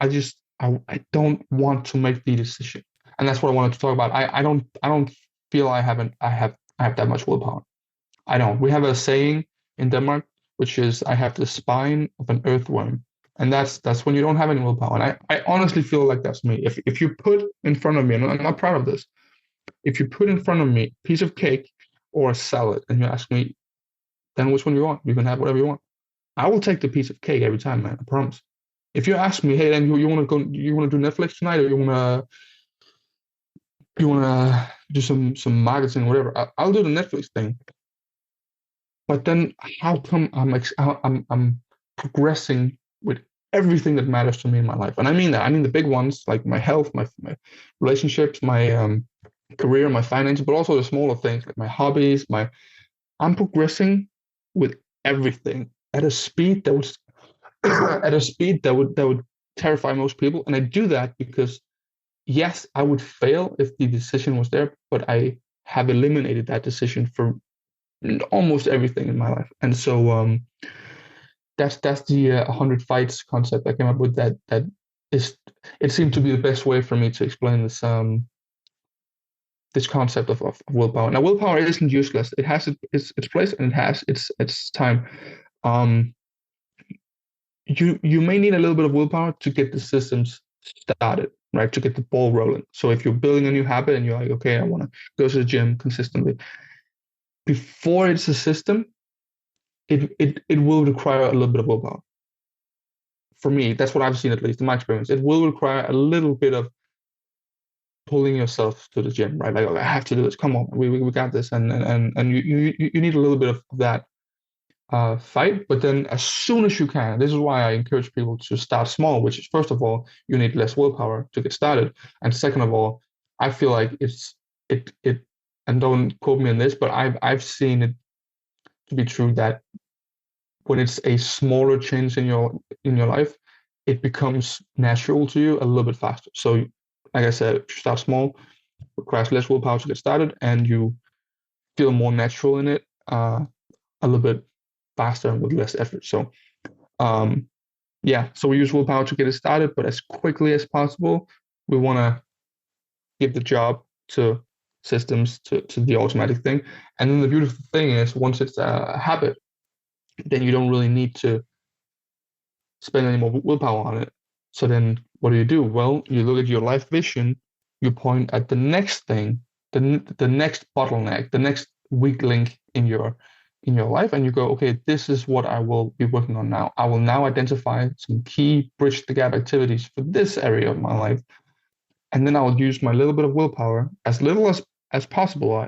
don't want to make the decision, and that's what I wanted to talk about. I don't feel I have that much willpower. I don't. We have a saying in Denmark, which is I have the spine of an earthworm. And that's when you don't have any willpower. And I honestly feel like that's me. If you put in front of me, and I'm not proud of this, if you put in front of me a piece of cake or a salad and you ask me, then which one you want? You can have whatever you want. I will take the piece of cake every time, man. I promise. If you ask me, hey, then you want to do Netflix tonight, or you wanna do some marketing or whatever, I'll do the Netflix thing. But then how come I'm progressing with everything that matters to me in my life? And I mean that. I mean the big ones, like my health, my relationships, my career, my finances, but also the smaller things like my hobbies. I'm progressing with everything at a speed that was that would terrify most people. And I do that because yes, I would fail if the decision was there, but I have eliminated that decision for almost everything in my life. And so that's the 100 fights concept I came up with. That is, it seemed to be the best way for me to explain this concept of willpower. Now, willpower isn't useless. It has its place, and it has its time. You may need a little bit of willpower to get the systems started, right? To get the ball rolling. So if you're building a new habit and you're like, okay, I want to go to the gym consistently, before it's a system, it will require a little bit of willpower. For me, that's what I've seen, at least in my experience. It will require a little bit of pulling yourself to the gym, right? Like, I have to do this. Come on, we got this, and you need a little bit of that fight. But then, as soon as you can, this is why I encourage people to start small. Which is, first of all, you need less willpower to get started, and second of all, I feel like it. And don't quote me on this, but I've seen it to be true that when it's a smaller change in your life, it becomes natural to you a little bit faster. So, like I said, if you start small, requires less willpower to get started, and you feel more natural in it a little bit faster and with less effort. So, so we use willpower to get it started, but as quickly as possible, we want to give the job to systems, to the automatic thing. And then the beautiful thing is, once it's a habit, then you don't really need to spend any more willpower on it. So then what do? Well, you look at your life vision, you point at the next thing, the next bottleneck, the next weak link in your life, and you go, okay, this is what I will be working on now. I will now identify some key bridge the gap activities for this area of my life. And then I will use my little bit of willpower, as little as possible,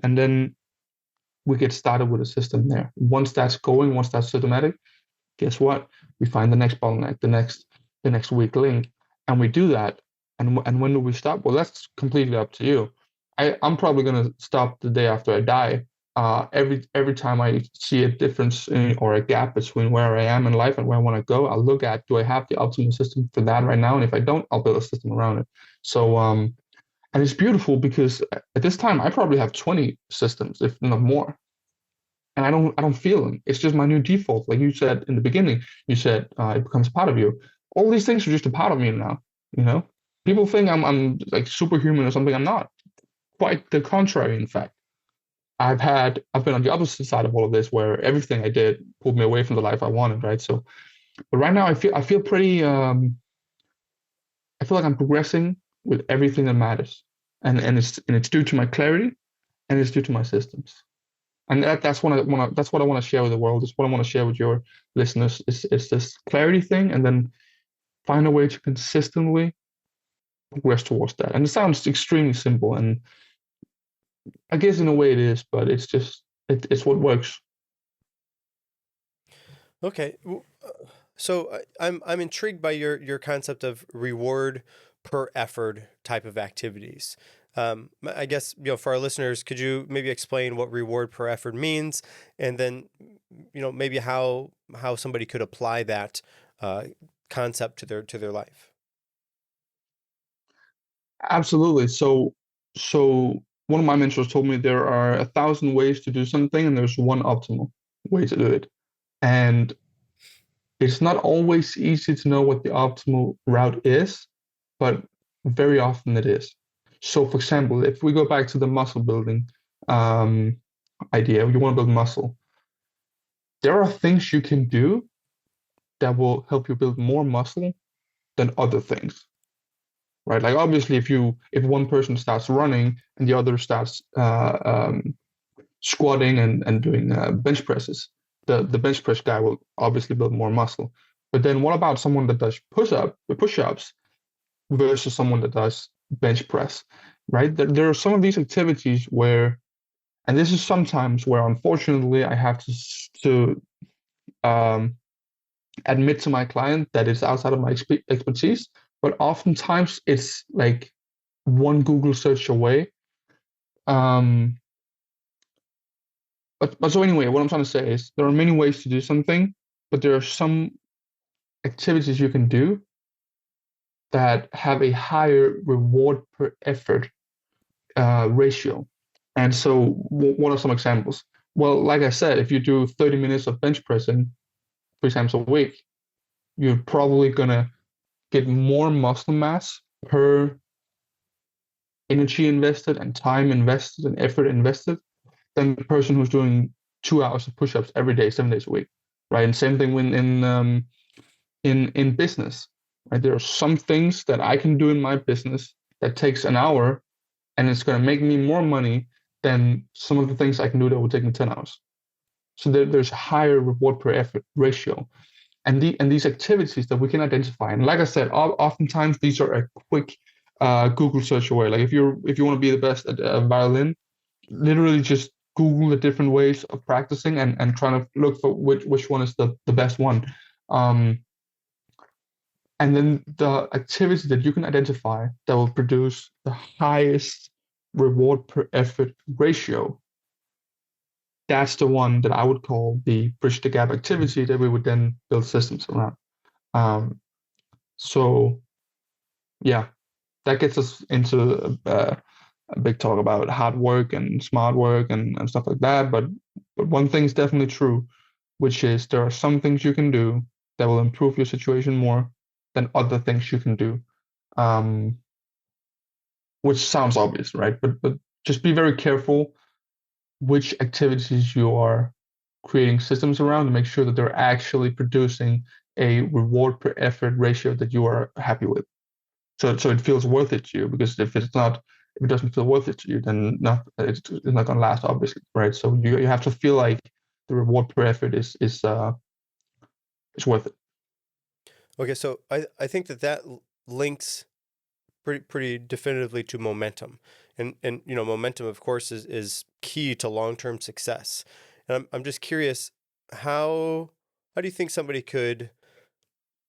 and then we get started with a system there. Once that's going, once that's systematic, guess what? We find the next bottleneck, the next weak link, and we do that. And when do we stop? Well, that's completely up to you. I'm probably gonna stop the day after I die. Every time I see a difference or a gap between where I am in life and where I want to go, I'll look at, do I have the optimal system for that right now? And if I don't, I'll build a system around it. So and it's beautiful because at this time I probably have 20 systems, if not more, and I don't feel them. It's just my new default. Like you said in the beginning, you said it becomes part of you. All these things are just a part of me now. You know, people think I'm like superhuman or something. I'm not. Quite the contrary, in fact. I've been on the opposite side of all of this, where everything I did pulled me away from the life I wanted. Right. So, but right now I feel pretty. I feel like I'm progressing with everything that matters, and it's due to my clarity, and it's due to my systems. And that's what I want to share with the world. Is what I want to share with your listeners. Is this clarity thing, and then find a way to consistently progress towards that. And it sounds extremely simple, and I guess in a way it is, but it's what works. Okay. So I'm intrigued by your concept of reward per effort type of activities. I guess, for our listeners, could you maybe explain what reward per effort means, and then maybe how somebody could apply that concept to their life? Absolutely. So one of my mentors told me there are 1,000 ways to do something, and there's one optimal way to do it. And it's not always easy to know what the optimal route is, but very often it is. So, for example, if we go back to the muscle building um, idea, you want to build muscle, there are things you can do that will help you build more muscle than other things, right? Like obviously, if one person starts running and the other starts squatting and doing bench presses, the bench press guy will obviously build more muscle. But then what about someone that does push-ups versus someone that does bench press, right? There are some of these activities where, and this is sometimes where unfortunately I have to um, admit to my client that it's outside of my expertise, but oftentimes it's like one Google search away. Um, but so anyway, what I'm trying to say is there are many ways to do something, but there are some activities you can do that have a higher reward per effort ratio. And so, what are some examples? Well, like I said, if you do 30 minutes of bench pressing 3 times a week, you're probably gonna get more muscle mass per energy invested and time invested and effort invested than the person who's doing 2 hours of push-ups every day, 7 days a week, right? And same thing when in business, right? There are some things that I can do in my business that takes an hour, and it's going to make me more money than some of the things I can do that will take me 10 hours. So there's a higher reward per effort ratio. And these activities that we can identify. And like I said, oftentimes these are a quick Google search away. Like if you want to be the best at violin, literally just Google the different ways of practicing and trying to look for which one is the best one. Um, and then the activity that you can identify that will produce the highest reward per effort ratio, that's the one that I would call the bridge the gap activity that we would then build systems around. Um, so yeah, that gets us into a big talk about hard work and smart work and stuff like that. But one thing is definitely true, which is there are some things you can do that will improve your situation more than other things you can do. Um, which sounds obvious, right? But just be very careful which activities you are creating systems around to make sure that they're actually producing a reward per effort ratio that you are happy with. So it feels worth it to you, because if it doesn't feel worth it to you, then it's not gonna last, obviously, right? So you have to feel like the reward per effort is worth it. Okay, so I think that links pretty definitively to momentum. And momentum, of course, is key to long-term success. And I'm just curious, how do you think somebody could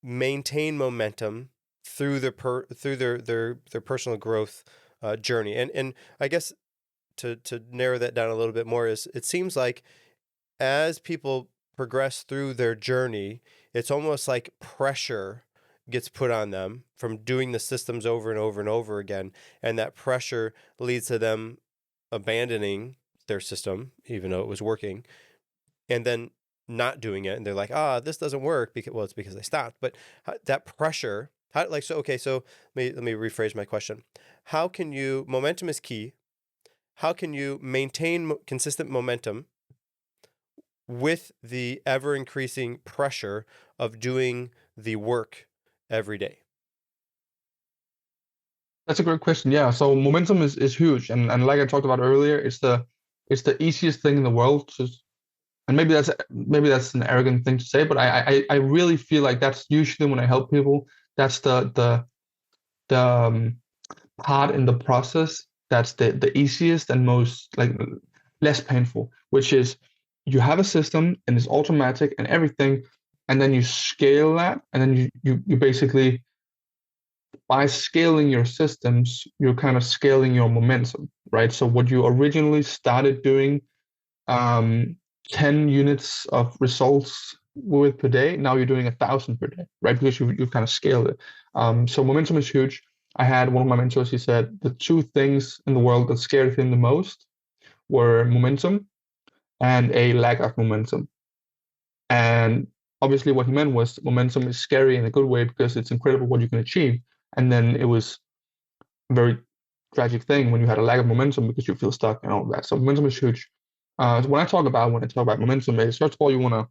maintain momentum through their personal growth journey? And I guess to narrow that down a little bit more, is it seems like as people progress through their journey, it's almost like pressure gets put on them from doing the systems over and over and over again, and that pressure leads to them abandoning their system even though it was working, and then not doing it, and they're like, this doesn't work, because it's because they stopped. But that pressure, so let me rephrase my question. How can you Momentum is key. How can you maintain consistent momentum with the ever increasing pressure of doing the work every day? That's a great question. Yeah. So momentum is huge, and like I talked about earlier, it's the easiest thing in the world to, and maybe that's an arrogant thing to say, but I really feel like that's usually when I help people, that's the part in the process that's the easiest and most like less painful, which is you have a system and it's automatic and everything, and then you scale that, and then you basically, by scaling your systems, you're kind of scaling your momentum, right? So what you originally started doing, 10 units of results with per day, now you're doing 1,000 per day, right? Because you've kind of scaled it. So momentum is huge. I had one of my mentors, he said the two things in the world that scared him the most were momentum and a lack of momentum. And obviously what he meant was momentum is scary in a good way because it's incredible what you can achieve. And then it was a very tragic thing when you had a lack of momentum because you feel stuck and all that. So momentum is huge. So when I talk about momentum, is first of all you want to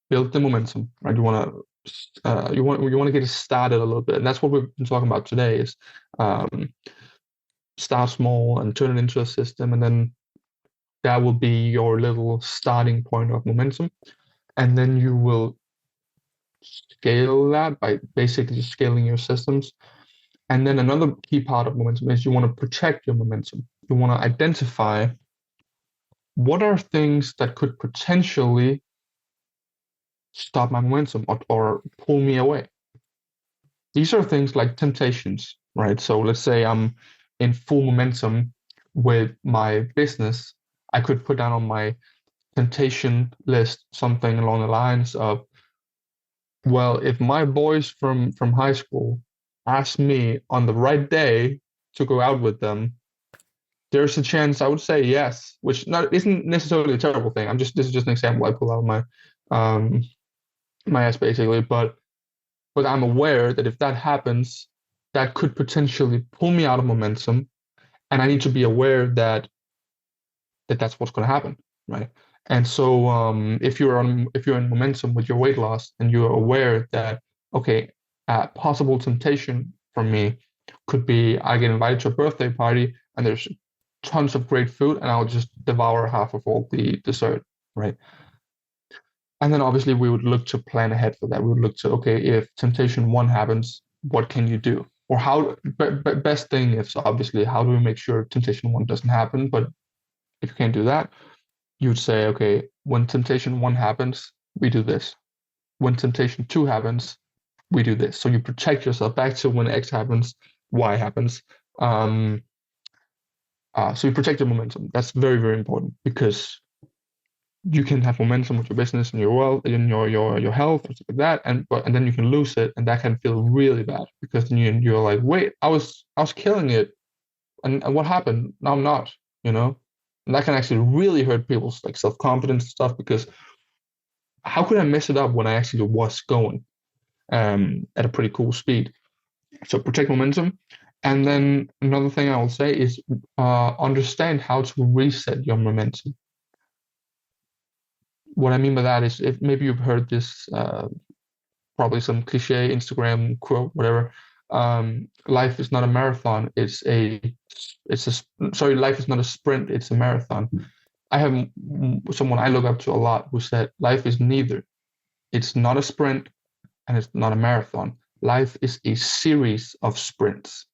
build the momentum, right? You want to get it started a little bit, and that's what we've been talking about today. Is start small and turn it into a system, and then that will be your little starting point of momentum, and then you will scale that by basically scaling your systems. And then another key part of momentum is you want to protect your momentum. You want to identify what are things that could potentially stop my momentum or pull me away. These are things like temptations, right? So let's say I'm in full momentum with my business. I could put down on my temptation list something along the lines of, well, if my boys from high school ask me on the right day to go out with them, there's a chance I would say yes, which isn't necessarily a terrible thing. This is just an example I pull out of my ass basically, but I'm aware that if that happens, that could potentially pull me out of momentum, and I need to be aware that that's what's going to happen, right? And so if you're in momentum with your weight loss and you're aware that, okay, possible temptation for me could be I get invited to a birthday party and there's tons of great food and I'll just devour half of all the dessert, right? And then obviously we would look to plan ahead for that. We would look to, okay, if temptation one happens, what can you do? Or how, best thing is obviously how do we make sure temptation one doesn't happen? But if you can't do that, you would say, okay, when temptation one happens, we do this. When temptation two happens, we do this. So you protect yourself back to when X happens, Y happens. So you protect your momentum. That's very, very important because you can have momentum with your business and your wealth, in your health, or stuff like that, and then you can lose it, and that can feel really bad because then you're like, wait, I was killing it, and what happened? Now I'm not, and that can actually really hurt people's like self-confidence and stuff because how could I mess it up when I actually was going at a pretty cool speed? So protect momentum, and then another thing I will say is understand how to reset your momentum. What I mean by that is, if maybe you've heard this, probably some cliche Instagram quote, whatever. Life is not a marathon. Life is not a sprint. It's a marathon. I have someone I look up to a lot who said, life is neither. It's not a sprint and it's not a marathon. Life is a series of sprints.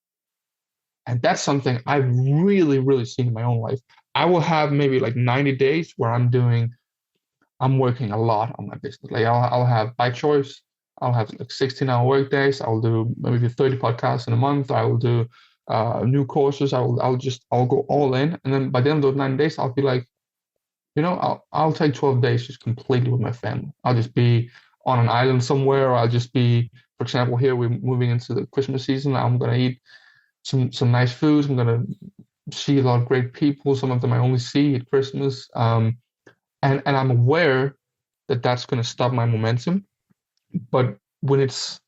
And that's something I've really, really seen in my own life. I will have maybe like 90 days where I'm working a lot on my business. Like I'll have by choice, I'll have like 16-hour work days. I'll do maybe 30 podcasts in a month. I will do new courses. I'll go all in. And then by the end of those 9 days, I'll be like, I'll take 12 days just completely with my family. I'll just be on an island somewhere, or I'll just be, for example, here we're moving into the Christmas season. I'm gonna eat some nice foods. I'm gonna see a lot of great people. Some of them I only see at Christmas. And I'm aware that that's gonna stop my momentum. But when it's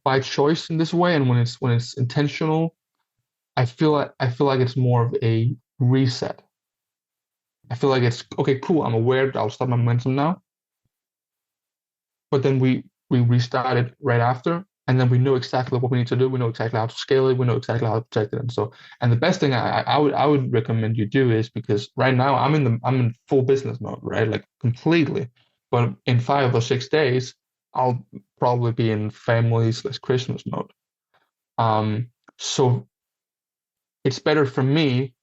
by choice in this way, and when it's intentional, I feel like it's more of a reset. I feel like it's okay, cool. I'm aware that I'll stop my momentum now, but then we restart it right after, and then we know exactly what we need to do. We know exactly how to scale it. We know exactly how to protect it. And the best thing I would recommend you do is, because right now I'm in full business mode, right? Like completely. But in 5 or 6 days, I'll probably be in family/Christmas mode. So it's better for me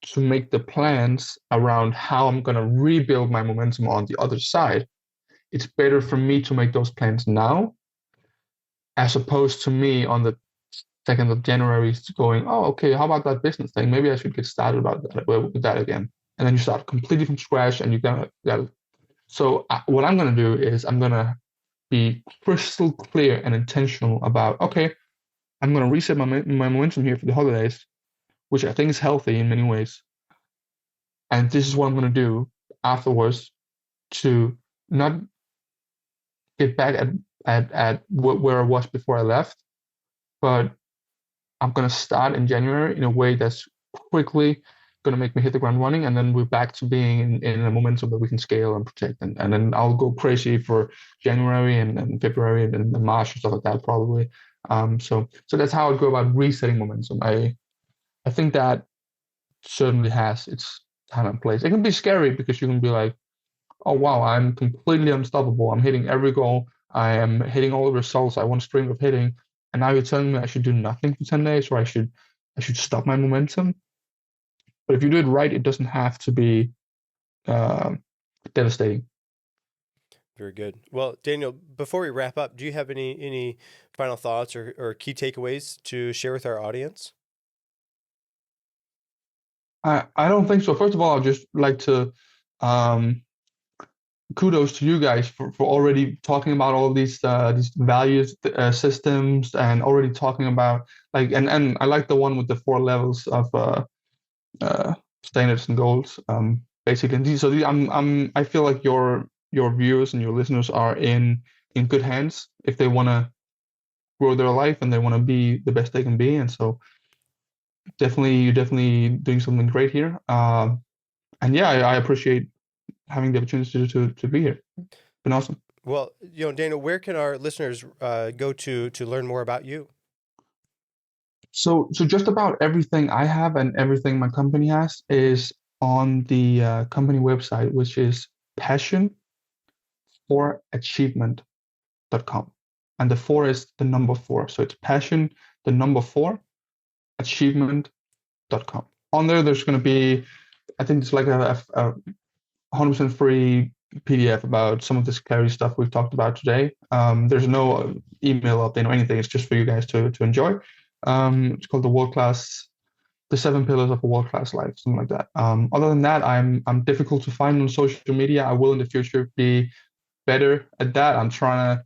to make the plans around how I'm gonna rebuild my momentum on the other side. It's better for me to make those plans now, as opposed to me on the 2nd of January going, oh, okay, how about that business thing? Maybe I should get started with that again. And then you start completely from scratch, and you got. So what I'm gonna do is I'm gonna be crystal clear and intentional about, okay, I'm gonna reset my momentum here for the holidays, which I think is healthy in many ways. And this is what I'm gonna do afterwards to not get back at where I was before I left, but I'm gonna start in January in a way that's quickly gonna make me hit the ground running, and then we're back to being in a momentum that we can scale and protect, and then I'll go crazy for January and February and March and stuff like that probably. So that's how I go about resetting momentum. I think that certainly has its time and place. It can be scary because you can be like, oh wow, I'm completely unstoppable. I'm hitting every goal. I am hitting all the results I want to dream of hitting. And now you're telling me I should do nothing for 10 days, or I should stop my momentum. But if you do it right, it doesn't have to be uh, devastating. Very good. Well, Daniel, before we wrap up, do you have any final thoughts or key takeaways to share with our audience? I don't think so. First of all, I'd just like to um, kudos to you guys for already talking about all these values systems, and already talking about like, and I like the one with the 4 levels of uh, standards and goals. Basically, I feel like your viewers and your listeners are in good hands if they want to grow their life and they want to be the best they can be. And so you're definitely doing something great here. And yeah, I appreciate having the opportunity to be here. It's been awesome. Well, Daniel, where can our listeners go to learn more about you? So just about everything I have and everything my company has is on the company website, which is passionforachievement.com. And the 4 is the number 4. So it's passion, the number 4, achievement.com. On there's going to be, I think it's like a 100% free PDF about some of this clarity stuff we've talked about today. There's no email update or anything. It's just for you guys to enjoy. It's called the 7 pillars of a world-class life, something like that. Other than that, I'm difficult to find on social media. I will in the future be better at that. I'm trying to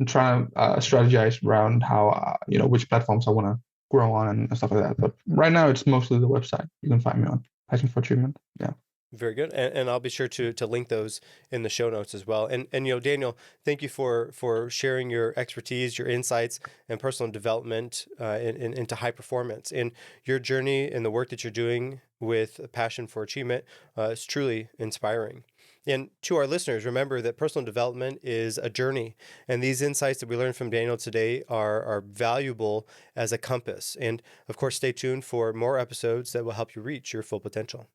strategize around how which platforms I want to grow on and stuff like that. But right now, it's mostly the website you can find me on. Passion for Achievement. Yeah. Very good, and I'll be sure to link those in the show notes as well. And Daniel, thank you for sharing your expertise, your insights, and personal development into high performance. And your journey and the work that you're doing with Passion for Achievement is truly inspiring. And to our listeners, remember that personal development is a journey, and these insights that we learned from Daniel today are valuable as a compass. And of course, stay tuned for more episodes that will help you reach your full potential.